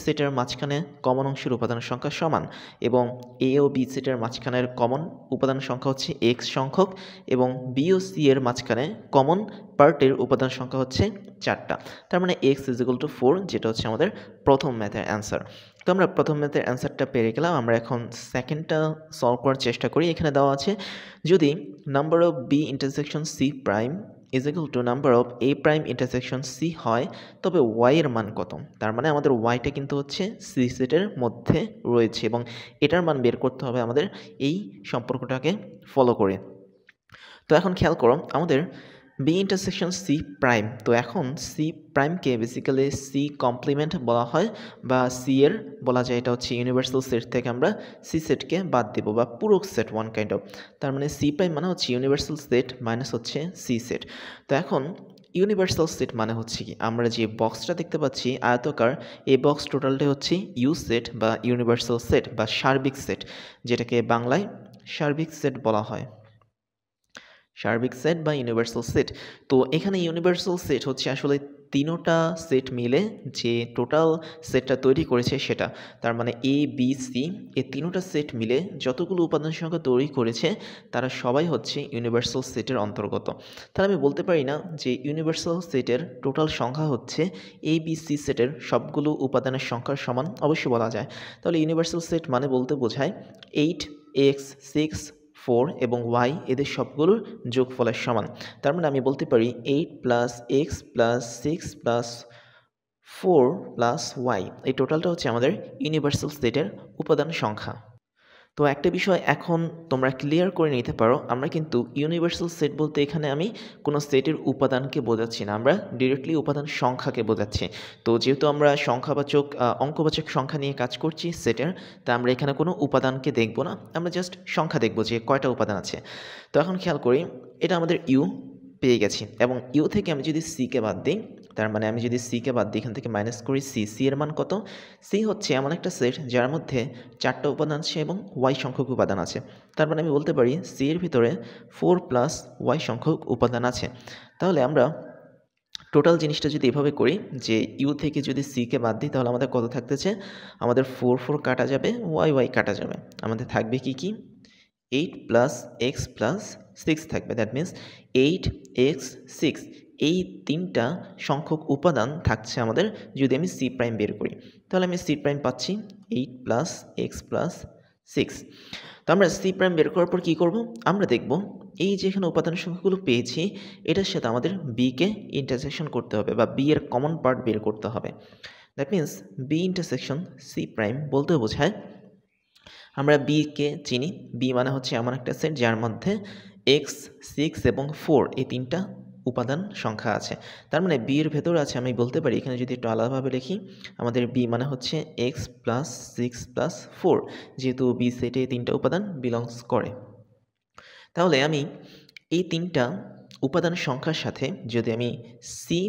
সেটের মাঝখানে কমন অংশের উপাদান সংখ্যা সমান, এবং এ ও বি সেটের মাঝখানের কমন উপাদান সংখ্যা হচ্ছে এক্স সংখ্যক, এবং বি ও সি এর মাঝখানে কমন পার্টের উপাদান সংখ্যা হচ্ছে 4টা। তার মানে এক্স ইজ ইকুয়াল টু 4, যেটা হচ্ছে আমাদের প্রথম ম্যাথের অ্যান্সার। তো আমরা প্রথম ম্যাথের অ্যান্সারটা পেরে গেলাম। আমরা এখন সেকেন্ডটা সলভ করার চেষ্টা করি। এখানে দেওয়া আছে যদি number of B intersection C prime is equal to number of A prime intersection C হয়, তবে ওয়াই এর মান কত? তার মানে আমাদের ওয়াইটা কিন্তু হচ্ছে সি সেটের মধ্যে রয়েছে, এবং এটার মান বের করতে হবে আমাদের এই সম্পর্কটাকে ফলো করে। তো এখন খেয়াল করো আমাদের বি ইন্টারসেকশন সি প্রাইম, তো এখন সি প্রাইমকে বেসিক্যালি সি কমপ্লিমেন্ট বলা হয়, বা সি এর বলা যায় এটা হচ্ছে ইউনিভার্সাল সেট থেকে আমরা সি সেটকে বাদ দেব, বা পুরো সেট ওয়ান কাইন্ড অফ। তার মানে সি প্রাইম মানে হচ্ছে ইউনিভার্সাল সেট মাইনাস হচ্ছে সি সেট। তো এখন ইউনিভার্সাল সেট মানে হচ্ছে কি, আমরা যে বক্সটা দেখতে পাচ্ছি আয়তাকার, এই বক্স টোটালটাই হচ্ছে ইউ সেট বা ইউনিভার্সাল সেট বা সার্বিক সেট, যেটাকে বাংলায় সার্বিক সেট বলা হয়। সার্বিক সেট বা ইউনিভার্সাল সেট। তো এখানে ইউনিভার্সাল সেট হচ্ছে আসলে তিনোটা সেট মিলে যে টোটাল সেটটা তৈরি করেছে সেটা, তার মানে এ বি সি এই তিনোটা সেট মিলে যতগুলো উপাদান সংখ্যা তৈরি করেছে তারা সবাই হচ্ছে ইউনিভার্সাল সেটের অন্তর্গত। তাহলে আমি বলতে পারি না যে ইউনিভার্সাল সেটের টোটাল সংখ্যা হচ্ছে এ বি সি সেটের সবগুলো উপাদানের সংখ্যার সমান, অবশ্যই বলা যায়। তাহলে ইউনিভার্সাল সেট মানে বলতে বোঝায় 8 x 6 4 এবং y এদের সবগুলোর যোগফলের সমান। তার মানে আমি বলতে পারি 8 plus x plus 6 plus 4 plus y, এই টোটালটা হচ্ছে আমাদের ইউনিভার্সাল সেটের উপাদান সংখ্যা। তো একটা বিষয় এখন তোমরা ক্লিয়ার করে নিতে পারো, আমরা কিন্তু ইউনিভার্সাল সেট বলতে এখানে আমি কোনো সেটের উপাদানকে বোঝাচ্ছি না, আমরা ডিরেক্টলি উপাদান সংখ্যাকে বোঝাচ্ছি। তো যেহেতু আমরা সংখ্যাবাচক অঙ্কবাচক সংখ্যা নিয়ে কাজ করছি সেটের, তা আমরা এখানে কোনো উপাদানকে দেখব না, আমরা জাস্ট সংখ্যা দেখব যে কয়টা উপাদান আছে। তো এখন খেয়াল করি, এটা আমাদের ইউ পেয়ে গেছি, এবং ইউ থেকে আমি যদি সিকে বাদ দিই, তার মানে আমি যদি সিকে বাদ দিই, এখান থেকে মাইনাস করি সি এর মান কত? সি হচ্ছে এমন একটা সেট যার মধ্যে 4টা উপাদান আছে এবং ওয়াই সংখ্যক উপাদান আছে। তার মানে আমি বলতে পারি সি এর ভিতরে 4 প্লাস ওয়াই সংখ্যক উপাদান আছে। তাহলে আমরা টোটাল জিনিসটা যদি এভাবে করি যে ইউ থেকে যদি সিকে বাদ দিই, তাহলে আমাদের কত থাকতেছে? আমাদের 4 কাটা যাবে, ওয়াই কাটা যাবে, আমাদের থাকবে কি কি? 8 প্লাস এক্স প্লাস 6 থাকবে। দ্যাট মিন্স 8x 6, এই তিনটা সংখ্যক উপাদান থাকছে আমাদের যদি আমি সি প্রাইম বের করি। তাহলে আমি সি প্রাইম পাচ্ছি 8 প্লাস এক্স প্লাস 6। তো আমরা সি প্রাইম বের করার পর কী করব? আমরা দেখব এই যে এখানে উপাদান সংখ্যাগুলো পেয়েছি এটার সাথে আমাদের বিকে ইন্টারসেকশন করতে হবে বা বি এর কমন পার্ট বের করতে হবে। That means B intersection C prime বলতে বোঝায়, আমরা বিকে চিনি, বি মানে হচ্ছে এমন একটা সেট যার মধ্যে এক্স 6 এবং 4 এই তিনটা উপাদান সংখ্যা আছে। তার মানে বি এর ভেতরে আছে, আমি বলতে পারি এখানে যদি একটু আলাদাভাবে লিখি, আমাদের বি মানে হচ্ছে এক্স প্লাস 6 প্লাস 4, যেহেতু বি সেটে তিনটা উপাদান বিলংস করে। তাহলে আমি এই তিনটা উপাদান সংখ্যার সাথে যদি আমি সি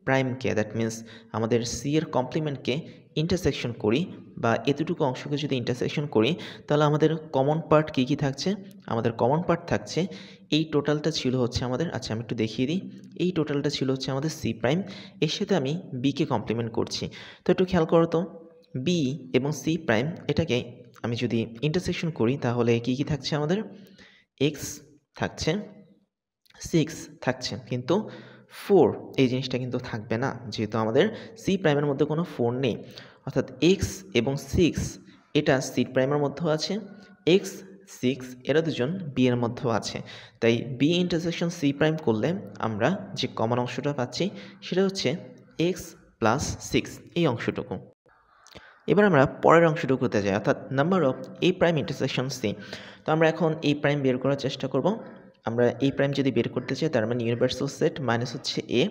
প্রাইমকে, দ্যাট মিন্স আমাদের সি এর কমপ্লিমেন্টকে ইন্টারসেকশন করি বা এতটুকু অংশকে যদি ইন্টারসেকশন করি, তাহলে আমাদের কমন পার্ট কী কী থাকছে? আমাদের কমন পার্ট থাকছে এই টোটালটা ছিল হচ্ছে আমাদের, আচ্ছা আমি একটু দেখিয়ে দিই, এই টোটালটা ছিল হচ্ছে আমাদের সি প্রাইম, এর সাথে আমি বিকে কমপ্লিমেন্ট করছি। তো একটু খেয়াল করো তো, বি এবং সি প্রাইম এটাকে আমি যদি ইন্টারসেকশন করি তাহলে কী কী থাকছে আমাদের? এক্স থাকছে, 6 থাকছে, কিন্তু 4 এই জিনিসটা কিন্তু থাকবে না, যেহেতু আমাদের সি প্রাইমের মধ্যে কোনো 4 নেই। অর্থাৎ এক্স এবং 6 এটা সি প্রাইমের মধ্যেও আছে, এক্স 6 এরা দুজন বি এর মধ্যেও আছে। তাই বি ইন্টারসেকশন সি প্রাইম করলে আমরা যে কমন অংশটা পাচ্ছি সেটা হচ্ছে এক্স প্লাস 6, এই অংশটুকু। এবার আমরা পরের অংশটুকুতে যাই, অর্থাৎ number of A prime intersection C. তো আমরা এখন এই প্রাইম বের করার চেষ্টা করব। আমরা এই প্রাইম যদি বের করতে চাই, তার মানে ইউনিভার্সাল সেট মাইনাস হচ্ছে এ।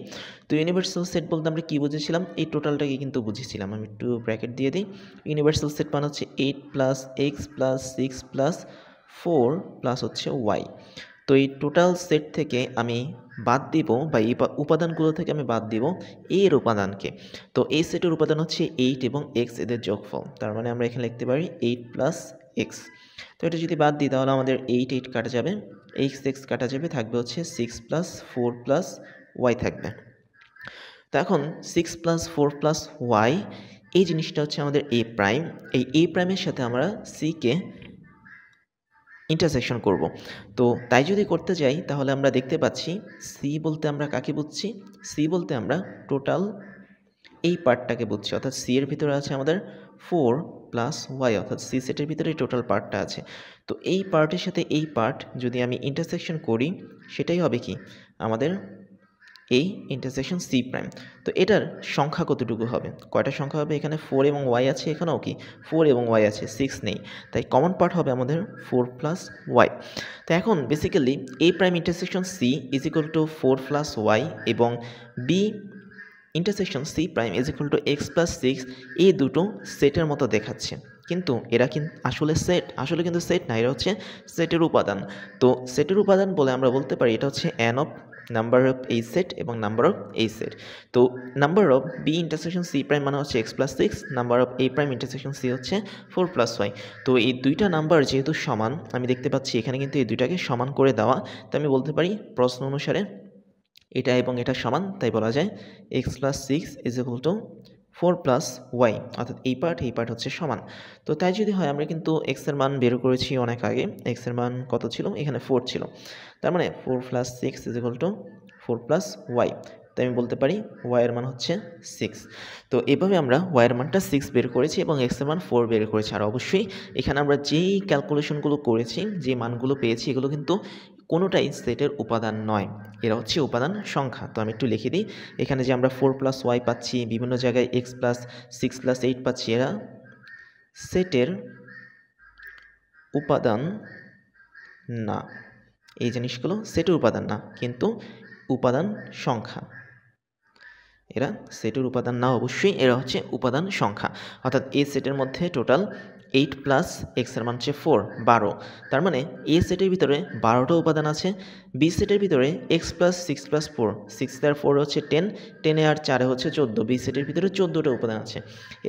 তো ইউনিভার্সাল সেট বলতে আমরা কী বুঝেছিলাম? এই টোটালটাকে কিন্তু বুঝেছিলাম। আমি একটু ব্র্যাকেট দিয়ে দিই। ইউনিভার্সাল সেট মানে হচ্ছে 8 plus x plus 6 plus 4 plus হচ্ছে ওয়াই। তো এই টোটাল সেট থেকে আমি বাদ দিব, বা এই উপাদানগুলো থেকে আমি বাদ দিব এর উপাদানকে। তো এই সেটের উপাদান হচ্ছে 8 এবং এক্স এদের যোগফল। তার মানে আমরা এখানে লিখতে পারি 8 প্লাস এক্স। তো এটা যদি বাদ দিই তাহলে আমাদের 8 কাটা যাবে, এক্স কাটা যাবে, থাকবে হচ্ছে 6 প্লাস 4 প্লাস ওয়াই থাকবে। তো এখন 6 প্লাস 4 প্লাস ওয়াই এই জিনিসটা হচ্ছে আমাদের এ প্রাইম। এই এ প্রাইমের সাথে আমরা সিকে ইন্টারসেকশন করব। তো তাই যদি করতে যাই তাহলে আমরা দেখতে পাচ্ছি সি বলতে আমরা কাকে বুঝছি? সি বলতে আমরা টোটাল এই পার্টটাকে বুঝছি, অর্থাৎ সি এর ভিতরে আছে আমাদের 4 প্লাস ওয়াই, অর্থাৎ সি সেটের ভিতরে টোটাল পার্টটা আছে। তো এই পার্টের সাথে এই পার্ট যদি আমি ইন্টারসেকশন করি সেটাই হবে কি আমাদের এই ইন্টারসেকশন সি প্রাইম। তো এটার সংখ্যা কতটুকু হবে? কয়টা সংখ্যা হবে? এখানে 4 এবং ওয়াই আছে, এখানেও কি 4 এবং ওয়াই আছে, 6 নেই, তাই কমন পার্ট হবে আমাদের 4 প্লাস ওয়াই। তো এখন basically A prime intersection C is equal to 4 plus Y এবং B intersection C prime is equal to X plus 6, এই দুটো সেটের মতো দেখাচ্ছে, কিন্তু এরা কিন্তু আসলে কিন্তু সেট না, এরা হচ্ছে সেটের উপাদান। তো সেটের উপাদান বলে আমরা বলতে পারি এটা হচ্ছে এন অফ নাম্বার অফ এই সেট এবং নাম্বার অফ এই সেট। তো number of B intersection C prime মানে হচ্ছে x plus six, number of A prime intersection C হচ্ছে 4+y। তো এই দুইটা নাম্বার যেহেতু সমান, আমি দেখতে পাচ্ছি এখানে কিন্তু এই দুইটাকে সমান করে দেওয়া, তো আমি বলতে পারি প্রশ্ন অনুসারে এটা এবং এটা সমান, তাই বলা যায় x plus six is equal two 4+y, অর্থাৎ এই পার্ট হচ্ছে সমান। তো তাই যদি হয়, আমরা কিন্তু এক্সের মান বের করেছি অনেক আগে, এক্সের মান কত ছিল, এখানে 4 ছিল, তার মানে 4+6 ইজ ইকুয়াল টু 4+y। তাই আমি বলতে পারি y এর মান হচ্ছে 6। তো এভাবে আমরা y এর মানটা 6 বের করেছি এবং x এর মান 4 বের করেছি। আর অবশ্যই এখানে আমরা যেই ক্যালকুলেশনগুলো করেছি, যে মানগুলো পেয়েছি, এগুলো কিন্তু কোনোটাই সেটের উপাদান নয়, এরা হচ্ছে উপাদান সংখ্যা। তো আমি একটু লিখে দিই, এখানে যে আমরা 4+y পাচ্ছি, বিভিন্ন জায়গায় x+6+8 পাচ্ছি, এরা সেটের উপাদান না। এই জিনিসগুলো সেটের উপাদান না, কিন্তু উপাদান সংখ্যা। এরা সেটের উপাদান না, অবশ্যই এরা হচ্ছে উপাদান সংখ্যা। অর্থাৎ এ সেটের মধ্যে টোটাল 8 প্লাস এক্স এর মান হচ্ছে 4, 12। তার মানে এ সেটের ভিতরে 12টা উপাদান আছে, বি সেটের ভিতরে এক্স প্লাস 6+4, 6 আর 4 হচ্ছে 10, 10 আর 4 হচ্ছে 14, বি সেটের ভিতরে 14টা উপাদান আছে,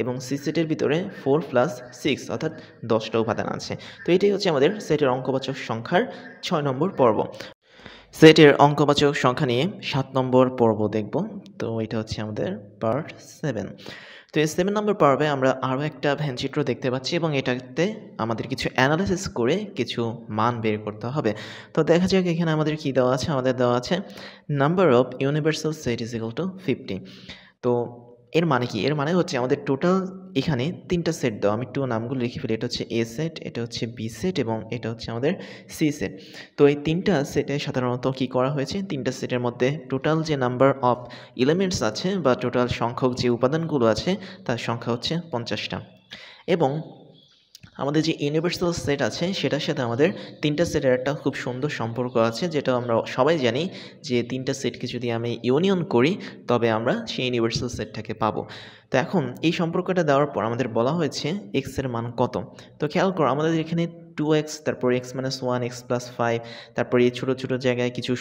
এবং সি সেটের ভিতরে 4+6 অর্থাৎ 10টা উপাদান আছে। তো এটাই হচ্ছে আমাদের সেটের অঙ্কবাচক সংখ্যার 6 নম্বর পর্ব। সেটের অঙ্কবাচক সংখ্যা নিয়ে 7 নম্বর পর্ব দেখব। তো এটা হচ্ছে আমাদের পার্ট 7। তো এই 7 নম্বর পর্বে আমরা আরও একটা ভেনচিত্র দেখতে পাচ্ছি এবং এটাতে আমাদের কিছু অ্যানালাইসিস করে কিছু মান বের করতে হবে। তো দেখা যাক এখানে আমাদের কি দেওয়া আছে। আমাদের দেওয়া আছে number of universal set is equal two 50। তো এর মানে কি? এর মানে হচ্ছে আমাদের টোটাল এখানে 3টা সেট দেওয়া। আমি একটু নামগুলো লিখে ফেলি। এটা হচ্ছে এ সেট, এটা হচ্ছে বি সেট এবং এটা হচ্ছে আমাদের সি সেট। তো এই 3টা সেটে সাধারণত কি করা হয়েছে, 3টা সেটের মধ্যে টোটাল যে নাম্বার অফ এলিমেন্টস আছে বা টোটাল সংখ্যক যে উপাদানগুলো আছে তার সংখ্যা হচ্ছে 50টা। এবং আমাদের যে ইউনিভার্সাল সেট আছে সেটার সাথে আমাদের 3টা সেটের একটা খুব সুন্দর সম্পর্ক আছে, যেটা আমরা সবাই জানি যে 3টা সেটকে যদি আমি ইউনিয়ন করি তবে আমরা সেই ইউনিভার্সাল সেটটাকে পাবো। তো এখন এই সম্পর্কটা দেওয়ার পর আমাদের বলা হয়েছে এক্স এর মান কত। তো খেয়াল করো, আমাদের এখানে 2x, তারপর x-1, x+5, তারপর এই ছোটো ছোটো জায়গায় কিছু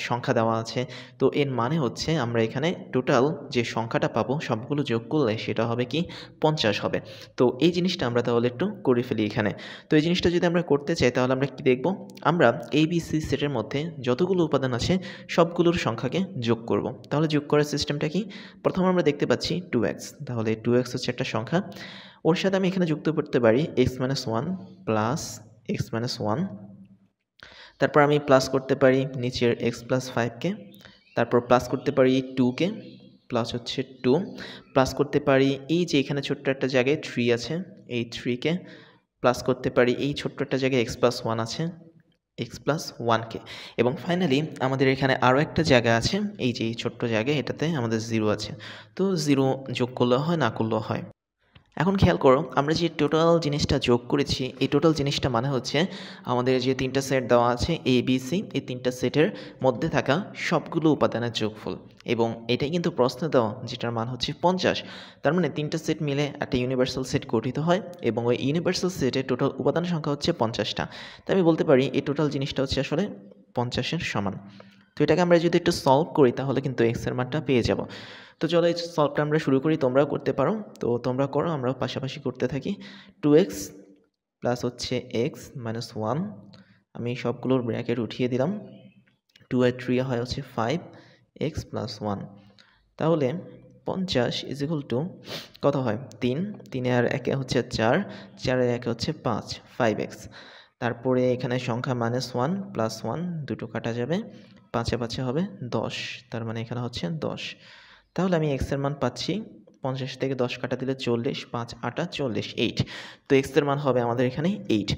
সংখ্যা দেওয়া আছে। তো এর মানে হচ্ছে আমরা এখানে টোটাল যে সংখ্যাটা পাবো সবগুলো যোগ করলে সেটা হবে কি 50 হবে। তো এই জিনিসটা আমরা তাহলে একটু করে ফেলি এখানে। তো এই জিনিসটা যদি আমরা করতে চাই তাহলে আমরা কি দেখব, আমরা ABC সেটের মধ্যে যতগুলো উপাদান আছে সবগুলোর সংখ্যাকে যোগ করব। তাহলে যোগ করার সিস্টেমটা কি, প্রথমে আমরা দেখতে পাচ্ছি 2x, তাহলে 2x হচ্ছে একটা সংখ্যা, ওর সাথে আমি এখানে যুক্ত করতে পারি x-1 প্লাস x-1, তারপর আমি প্লাস করতে পারি নিচের x+5কে, তারপর প্লাস করতে পারি 2কে, প্লাস হচ্ছে 2, প্লাস করতে পারি এই যে এখানে ছোট্ট একটা জায়গায় 3 আছে, এই 3কে, প্লাস করতে পারি এই ছোট্ট একটা জায়গায় x+1 আছে, x+1কে, এবং ফাইনালি আমাদের এখানে আরও একটা জায়গা আছে, এই যে এই ছোট্ট জায়গায়, এটাতে আমাদের 0 আছে। তো 0 যোগ করলেও হয়, না করলেও হয়। এখন খেয়াল করো, আমরা যে টোটাল জিনিসটা যোগ করেছি, এই টোটাল জিনিসটা মানে হচ্ছে আমাদের যে 3টা সেট দেওয়া আছে এ বি সি, এই 3টা সেটের মধ্যে থাকা সবগুলো উপাদানের যোগফল, এবং এটাই কিন্তু প্রশ্ন দেওয়া, যেটার মান হচ্ছে 50। তার মানে 3টা সেট মিলে একটা ইউনিভার্সাল সেট গঠিত হয় এবং ওই ইউনিভার্সাল সেটের টোটাল উপাদান সংখ্যা হচ্ছে 50টা। তাই আমি বলতে পারি এই টোটাল জিনিসটা হচ্ছে আসলে 50-এর সমান। তো এটাকে আমরা যদি একটু সলভ করি তাহলে কিন্তু এক্স এর মানটা পেয়ে যাব। তো চলো এই সলভটা আমরা শুরু করি, তোমরাও করতে পারো। তো তোমরা করো, আমরাও পাশাপাশি করতে থাকি। 2x প্লাস হচ্ছে x-1, আমি সবগুলোর ব্র্যাকেট উঠিয়ে দিলাম। 2 আর 3 হয় হচ্ছে 5x+1, তাহলে 50 ইজ ইকুয়াল টু কত হয়, 3, 3 আর 1 হচ্ছে 4, 4 আর 1 হচ্ছে 5, 5x। তারপরে এখানে সংখ্যা -1 +1 দুটো কাটা যাবে, 5 এ 5 হবে 10, তার মানে এখানে হচ্ছে 10। তাহলে আমি x এর মান পাচ্ছি 50 থেকে 10 কাটা দিলে 40, 5 8 40, 8। তো x এর মান হবে আমাদের এখানে 8।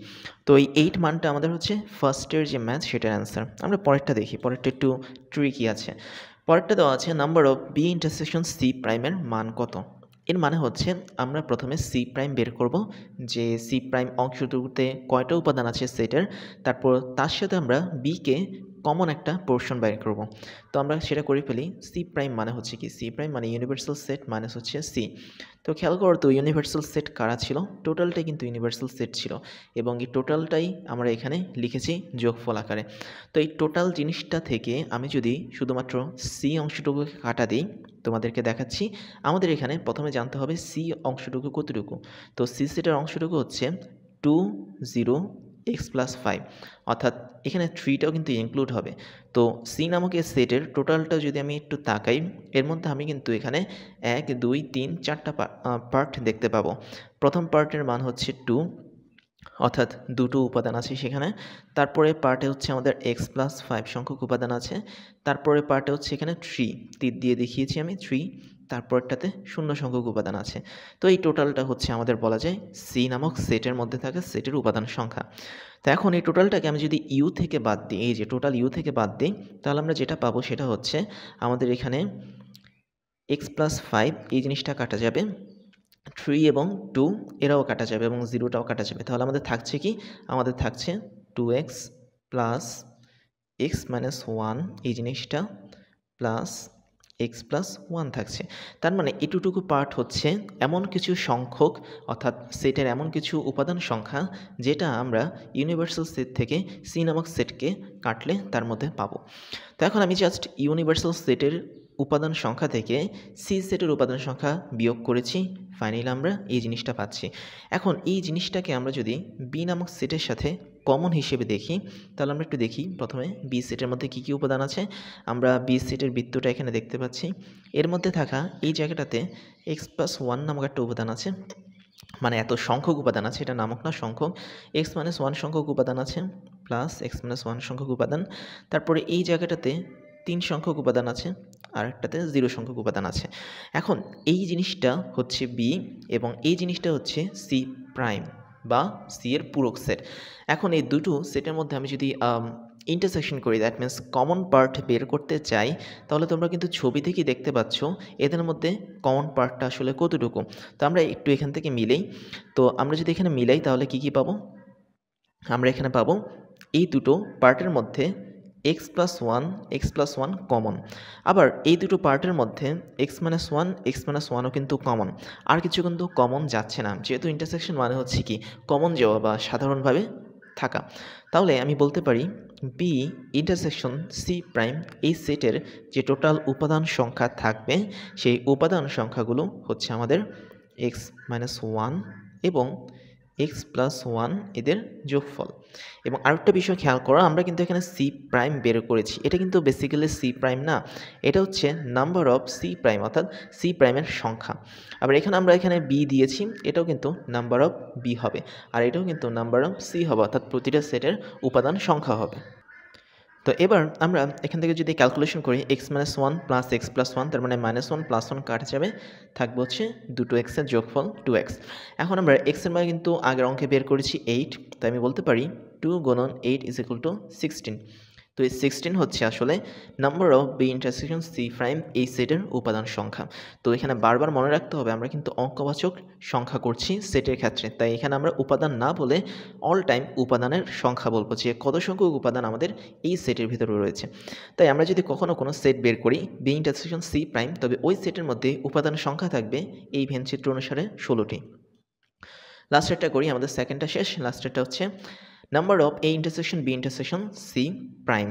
তো এই 8 মানটা আমাদের হচ্ছে ফার্স্টের যে ম্যাথ সেটার অ্যান্সার। আমরা পরেরটা দেখি, পরেরটা একটু ট্রিকি আছে। পরেরটা দেওয়া আছে number of B intersection C প্রাইমের মান কত। এর মানে হচ্ছে আমরা প্রথমে সি প্রাইম বের করব, যে সি প্রাইম অংশটুকুতে কয়টা উপাদান আছে সেটের, তারপর তার সাথে আমরা বিকে কমন একটা পোর্শন বাইর করব। তো আমরা সেটা করে ফেলি। সি প্রাইম মানে হচ্ছে কি, সি প্রাইম মানে ইউনিভার্সাল সেট মাইনাস হচ্ছে সি। তো খেয়াল করো তো ইউনিভার্সাল সেট কারা ছিল, টোটালটাই কিন্তু ইউনিভার্সাল সেট ছিল এবং এই টোটালটাই আমরা এখানে লিখেছি যোগফল আকারে। তো এই টোটাল জিনিসটা থেকে আমি যদি শুধুমাত্র সি অংশটুকুকে কাটা দিই, তোমাদেরকে দেখাচ্ছি। আমাদের এখানে প্রথমে জানতে হবে সি অংশটুকু কতটুকু। তো সি সেটের অংশটুকু হচ্ছে 2 0 x প্লাস 5, অর্থাৎ এখানে 3টাও কিন্তু ইনক্লুড হবে। তো সি নামক এই সেটের টোটালটা যদি আমি একটু তাকাই, এর মধ্যে আমি কিন্তু এখানে 1 2 3 4টা পার্ট দেখতে পাবো। প্রথম পার্টের মান হচ্ছে 2, অর্থাৎ দুটো উপাদান আছে সেখানে। তারপরে পার্টে হচ্ছে আমাদের এক্স প্লাস 5 সংখ্যক উপাদান আছে। তারপরে পার্টে হচ্ছে এখানে 3, তীর দিয়ে দেখিয়েছি আমি 3, তারপরটাতে 0 সংখ্যক উপাদান আছে। তো এই টোটালটা হচ্ছে আমাদের বলা যায় সি নামক সেটের মধ্যে থাকা সেটের উপাদান সংখ্যা। তো এখন এই টোটালটাকে আমি যদি ইউ থেকে বাদ দিই, এই যে টোটাল ইউ থেকে বাদ দিই, তাহলে আমরা যেটা পাবো সেটা হচ্ছে আমাদের এখানে এক্স প্লাস 5 এই জিনিসটা কাটা যাবে, 3 এবং 2 এরাও কাটা যাবে এবং 0টাও কাটা যাবে। তাহলে আমাদের থাকছে কি, আমাদের থাকছে 2x প্লাস এক্স মাইনাস 1 এই জিনিসটা প্লাস এক্স প্লাস 1 থাকছে। তার মানে এটুকু পার্ট হচ্ছে এমন কিছু সংখ্যক, অর্থাৎ সেটের এমন কিছু উপাদান সংখ্যা যেটা আমরা ইউনিভার্সাল সেট থেকে সি নামক সেটকে কাটলে তার মধ্যে পাবো। তো এখন আমি জাস্ট ইউনিভার্সাল সেটের উপাদান সংখ্যা থেকে সি সেটের উপাদান সংখ্যা বিয়োগ করেছি, ফাইনালি আমরা এই জিনিসটা পাচ্ছি। এখন এই জিনিসটাকে আমরা যদি বি নামক সেটের সাথে কমন হিসেবে দেখি, তাহলে আমরা একটু দেখি প্রথমে বি সেটের মধ্যে কী কী উপাদান আছে। আমরা বি সেটের বৃত্তটা এখানে দেখতে পাচ্ছি। এর মধ্যে থাকা এই জায়গাটাতে এক্স প্লাস 1 নামক একটা উপাদান আছে, মানে এত সংখ্যক উপাদান আছে, এটা নামক না সংখ্যক। এক্স মাইনাস 1 সংখ্যক উপাদান আছে প্লাস এক্স মাইনাস 1 সংখ্যক উপাদান। তারপরে এই জায়গাটাতে 3 সংখ্যক উপাদান আছে, আর একটাতে 0 সংখ্যক উপাদান আছে। এখন এই জিনিসটা হচ্ছে বি এবং এই জিনিসটা হচ্ছে সি প্রাইম বা সি এর পূরক সেট। এখন এই দুটো সেটের মধ্যে আমি যদি ইন্টারসেকশন করি, দ্যাট মিন্স কমন পার্ট বের করতে চাই, তাহলে তোমরা কিন্তু ছবি থেকেই দেখতে পাচ্ছ এদের মধ্যে কমন পার্টটা আসলে কতটুকু। তো আমরা একটু এখান থেকে মিলাই। তো আমরা যদি এখানে মিলাই তাহলে কি কি পাবো, আমরা এখানে পাবো এই দুটো পার্টের মধ্যে এক্স প্লাস ওয়ান কমন। আবার এই দুটো পার্টের মধ্যে এক্স মাইনাস ওয়ানও কিন্তু কমন। আর কিছু কিন্তু কমন যাচ্ছে না, যেহেতু ইন্টারসেকশন মানে হচ্ছে কি কমন যাওয়া বা সাধারণভাবে থাকা। তাহলে আমি বলতে পারি বি ইন্টারসেকশন সি প্রাইম এই সেটের যে টোটাল উপাদান সংখ্যা থাকবে সেই উপাদান সংখ্যাগুলো হচ্ছে আমাদের এক্স মাইনাস 1 এবং এক্স প্লাস 1 এদের যোগফল। এবং আরেকটা বিষয় খেয়াল করো, আমরা কিন্তু এখানে সি প্রাইম বের করেছি, এটা কিন্তু বেসিক্যালি সি প্রাইম না, এটা হচ্ছে নাম্বার অফ সি প্রাইম, অর্থাৎ সি প্রাইমের সংখ্যা। আবার আমরা এখানে বি দিয়েছি, এটাও কিন্তু নাম্বার অফ বি হবে, আর এটাও কিন্তু নাম্বার অফ সি হবে, অর্থাৎ প্রতিটা সেটের উপাদান সংখ্যা হবে। তো এবার আমরা এখান থেকে যদি ক্যালকুলেশন করি x minus 1 plus x plus 1, তার মানে -1 প্লাস 1 কাটা যাবে, থাকবে হচ্ছে দুটো এক্সের যোগফল 2x। এখন আমরা এক্সের মান কিন্তু আগের অঙ্কে বের করেছি 8, তাই আমি বলতে পারি 2 গুণন 8 ইজ ইকুয়াল টু 16। তো এই 16 হচ্ছে আসলে number of B intersection C prime এই সেটের উপাদান সংখ্যা। তো এখানে বারবার মনে রাখতে হবে আমরা কিন্তু অঙ্কবাচক সংখ্যা করছি সেটের ক্ষেত্রে, তাই এখানে আমরা উপাদান না বলে অল টাইম উপাদানের সংখ্যা বলবো, যে কত সংখ্যক উপাদান আমাদের এই সেটের ভিতরে রয়েছে। তাই আমরা যদি কখনো কোনো সেট বের করি বি ইন্টারসেকশন সি প্রাইম, তবে ওই সেটের মধ্যে উপাদান সংখ্যা থাকবে এই ভেন চিত্র অনুসারে 16টি। লাস্টেরটা করি, আমাদের সেকেন্ডটা শেষ, লাস্টেরটা হচ্ছে number of A intersection B intersection C prime.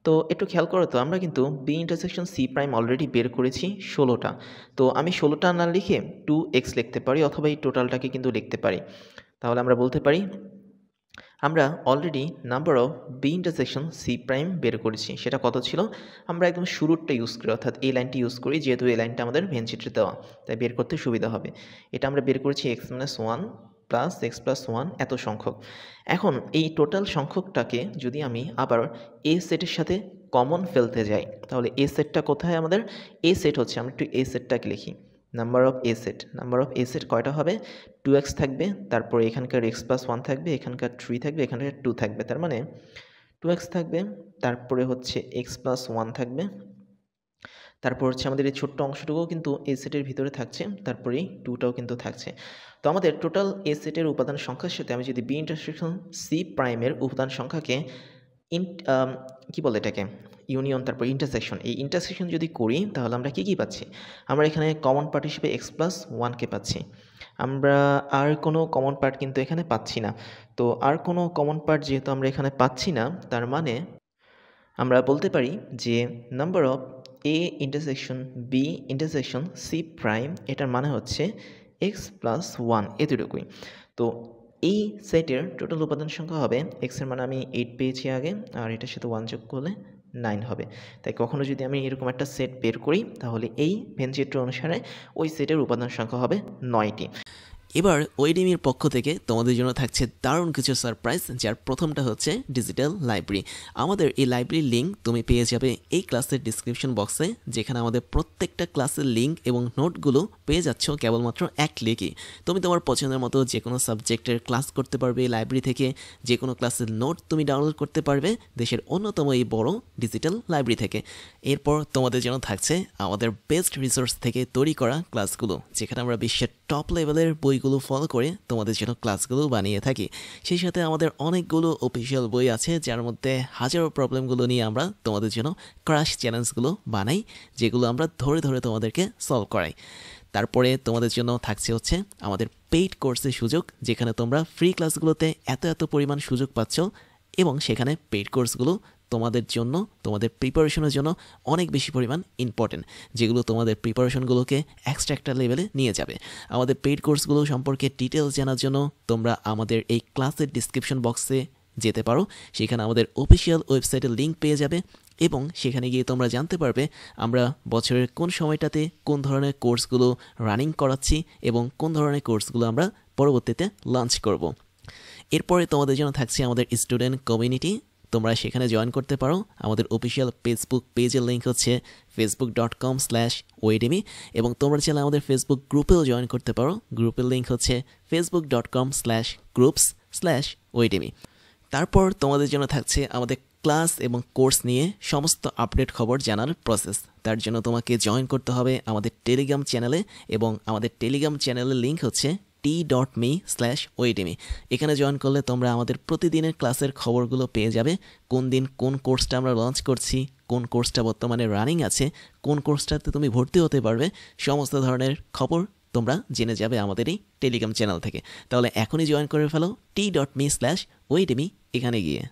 তো একটু খেয়াল করো তো, আমরা কিন্তু B intersection C prime already বের করেছি 16টা। তো আমি 16টা না লিখে 2x লিখতে পারি, অথবা এই টোটালটাকে কিন্তু লিখতে পারি। তাহলে আমরা বলতে পারি আমরা already number of B intersection C prime বের করেছি। সেটা কত ছিল, আমরা একদম শুরুরটা ইউজ করি, অর্থাৎ এই লাইনটি ইউজ করি, যেহেতু এই লাইনটা আমাদের ভেন চিত্রে দেওয়া, তাই বের করতে সুবিধা হবে। এটা আমরা বের করেছি x minus 1 plus x plus 1 এত সংখ্যক। এখন এই টোটাল সংখ্যকটাকে যদি আমি আবার এ সেটের সাথে কমন ফেলতে যাই, তাহলে এ সেটটা কোথায়, আমাদের এ সেট হচ্ছে, আমরা একটু এ সেটটাকে লিখি। নাম্বার অফ এ সেট কয়টা হবে, 2x থাকবে, তারপরে এখানকার x প্লাস 1 থাকবে, এখানকার 3 থাকবে, এখানকার 2 থাকবে, তার মানে 2x থাকবে, তারপরে হচ্ছে x প্লাস 1 থাকবে, তারপর হচ্ছে আমাদের এই ছোট্ট অংশটুকুও কিন্তু এ সেটের ভিতরে থাকছে, তারপরেই 2টাও কিন্তু থাকছে। তো আমাদের টোটাল এ সেটের উপাদান সংখ্যার সাথে আমি যদি বি ইন্টারসেকশন সি প্রাইমের উপাদান সংখ্যাকে ইন্ট কী বলে এটাকে ইউনিয়ন তারপর ইন্টারসেকশন, এই ইন্টারসেকশন যদি করি তাহলে আমরা কী পাচ্ছি, আমরা এখানে কমন পার্ট হিসেবে x+1কে পাচ্ছি। আমরা আর কোনো কমন পার্ট কিন্তু এখানে পাচ্ছি না। তো আর কোনো কমন পার্ট যেহেতু আমরা এখানে পাচ্ছি না, তার মানে আমরা বলতে পারি যে number of a intersection b intersection c prime, এটার মানে হচ্ছে x+1 এতটুকুই। তো এই সেটের টোটাল উপাদান সংখ্যা হবে, এক্সের মানে আমি 8 পেয়েছি আগে, আর এটার সাথে 1 যোগ করলে 9 হবে। তাই কখনো যদি আমি এরকম একটা সেট বের করি তাহলে এই ভেন চিত্র অনুসারে ওই সেটের উপাদান সংখ্যা হবে 9টি। এবার ওয়েডিমির পক্ষ থেকে তোমাদের জন্য থাকছে দারুণ কিছু সারপ্রাইজ, যার প্রথমটা হচ্ছে ডিজিটাল লাইব্রেরি। আমাদের এই লাইব্রেরির লিঙ্ক তুমি পেয়ে যাবে এই ক্লাসের ডিসক্রিপশন বক্সে, যেখানে আমাদের প্রত্যেকটা ক্লাসের লিঙ্ক এবং নোটগুলো পেয়ে যাচ্ছ কেবলমাত্র এক ক্লিকই। তুমি তোমার পছন্দের মতো যে কোনো সাবজেক্টের ক্লাস করতে পারবে এই লাইব্রেরি থেকে, যে কোনো ক্লাসের নোট তুমি ডাউনলোড করতে পারবে দেশের অন্যতম এই বড় ডিজিটাল লাইব্রেরি থেকে। এরপর তোমাদের জন্য থাকছে আমাদের বেস্ট রিসোর্স থেকে তৈরি করা ক্লাসগুলো, যেখানে আমরা বিশ্বের টপ লেভেলের বইগুলো ফলো করে তোমাদের জন্য ক্লাসগুলো বানিয়ে থাকি। সেই সাথে আমাদের অনেকগুলো অফিসিয়াল বই আছে, যার মধ্যে হাজারো প্রবলেমগুলো নিয়ে আমরা তোমাদের জন্য ক্রাশ চ্যালেঞ্জগুলো বানাই, যেগুলো আমরা ধরে ধরে তোমাদেরকে সলভ করাই। তারপরে তোমাদের জন্য থাকছে হচ্ছে আমাদের পেইড কোর্সের সুযোগ, যেখানে তোমরা ফ্রি ক্লাসগুলোতে এত পরিমাণ সুযোগ পাচ্ছ, এবং সেখানে পেইড কোর্সগুলো তোমাদের জন্য, তোমাদের প্রিপারেশনের জন্য অনেক বেশি পরিমাণ ইম্পর্টেন্ট, যেগুলো তোমাদের প্রিপারেশনগুলোকে এক্সট্রা একটা লেভেলে নিয়ে যাবে। আমাদের পেইড কোর্সগুলো সম্পর্কে ডিটেলস জানার জন্য তোমরা আমাদের এই ক্লাসের ডিসক্রিপশন বক্সে যেতে পারো, সেখানে আমাদের অফিসিয়াল ওয়েবসাইটের লিঙ্ক পেয়ে যাবে, এবং সেখানে গিয়ে তোমরা জানতে পারবে আমরা বছরের কোন সময়টাতে কোন ধরনের কোর্সগুলো রানিং করাচ্ছি এবং কোন ধরনের কোর্সগুলো আমরা পরবর্তীতে লঞ্চ করব। এরপরে তোমাদের জন্য থাকছে আমাদের স্টুডেন্ট কমিউনিটি, তোমরা সেখানে জয়েন করতে পারো। আমাদের অফিসিয়াল ফেসবুক পেজের লিঙ্ক হচ্ছে facebook.com/oedemy, এবং তোমরা চাইলে আমাদের ফেসবুক গ্রুপেও জয়েন করতে পারো। গ্রুপের লিঙ্ক হচ্ছে facebook.com/groups/oedemy। তারপর তোমাদের জন্য থাকছে আমাদের ক্লাস এবং কোর্স নিয়ে সমস্ত আপডেট খবর জানার প্রসেস। তার জন্য তোমাকে জয়েন করতে হবে আমাদের টেলিগ্রাম চ্যানেলে, এবং আমাদের টেলিগ্রাম চ্যানেলের লিঙ্ক হচ্ছে t.me/oedemy। এখানে জয়েন করলে তোমরা আমাদের প্রতিদিনের ক্লাসের খবরগুলো পেয়ে যাবে, কোন দিন কোন কোর্সটা আমরা লঞ্চ করছি, কোন কোর্সটা বর্তমানে রানিং আছে, কোন কোর্সটাতে তুমি ভর্তি হতে পারবে, সমস্ত ধরনের খবর তোমরা জেনে যাবে আমাদের এই টেলিগ্রাম চ্যানেল থেকে। তাহলে এখনই জয়েন করে ফেলো t.me/oedemy এখানে গিয়ে।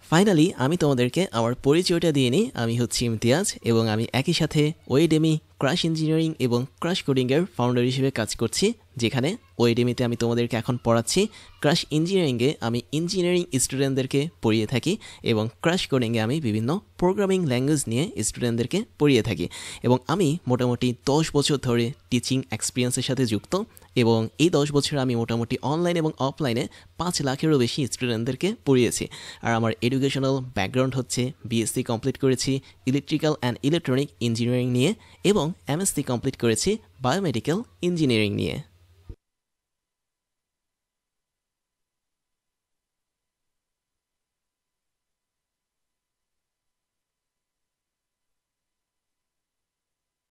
ফাইনালি আমি তোমাদেরকে আমার পরিচয়টা দিয়ে নিই। আমি হচ্ছি ইমতিয়াজ, এবং আমি একই সাথে ওয়েডেমি ক্রাশ ইঞ্জিনিয়ারিং এবং ক্রাশ কোডিংয়ের ফাউন্ডার হিসেবে কাজ করছি, যেখানে ওয়েডেমিতে আমি তোমাদেরকে এখন পড়াচ্ছি। ক্রাশ ইঞ্জিনিয়ারিংয়ে আমি ইঞ্জিনিয়ারিং স্টুডেন্টদেরকে পড়িয়ে থাকি, এবং ক্রাশ কোডিংয়ে আমি বিভিন্ন প্রোগ্রামিং ল্যাঙ্গুয়েজ নিয়ে স্টুডেন্টদেরকে পড়িয়ে থাকি। এবং আমি মোটামুটি 10 বছর ধরে টিচিং এক্সপিরিয়েন্সের সাথে যুক্ত, এবং এই 10 বছর আমি মোটামুটি অনলাইন এবং অফলাইনে 5 লাখেরও বেশি স্টুডেন্টদেরকে পড়িয়েছি। আর আমার এডুকেশনাল ব্যাকগ্রাউন্ড হচ্ছে বিএসসি কমপ্লিট করেছি ইলেকট্রিক্যাল অ্যান্ড ইলেকট্রনিক ইঞ্জিনিয়ারিং নিয়ে, এবং এমএসসি কমপ্লিট করেছি বায়োমেডিক্যাল ইঞ্জিনিয়ারিং নিয়ে।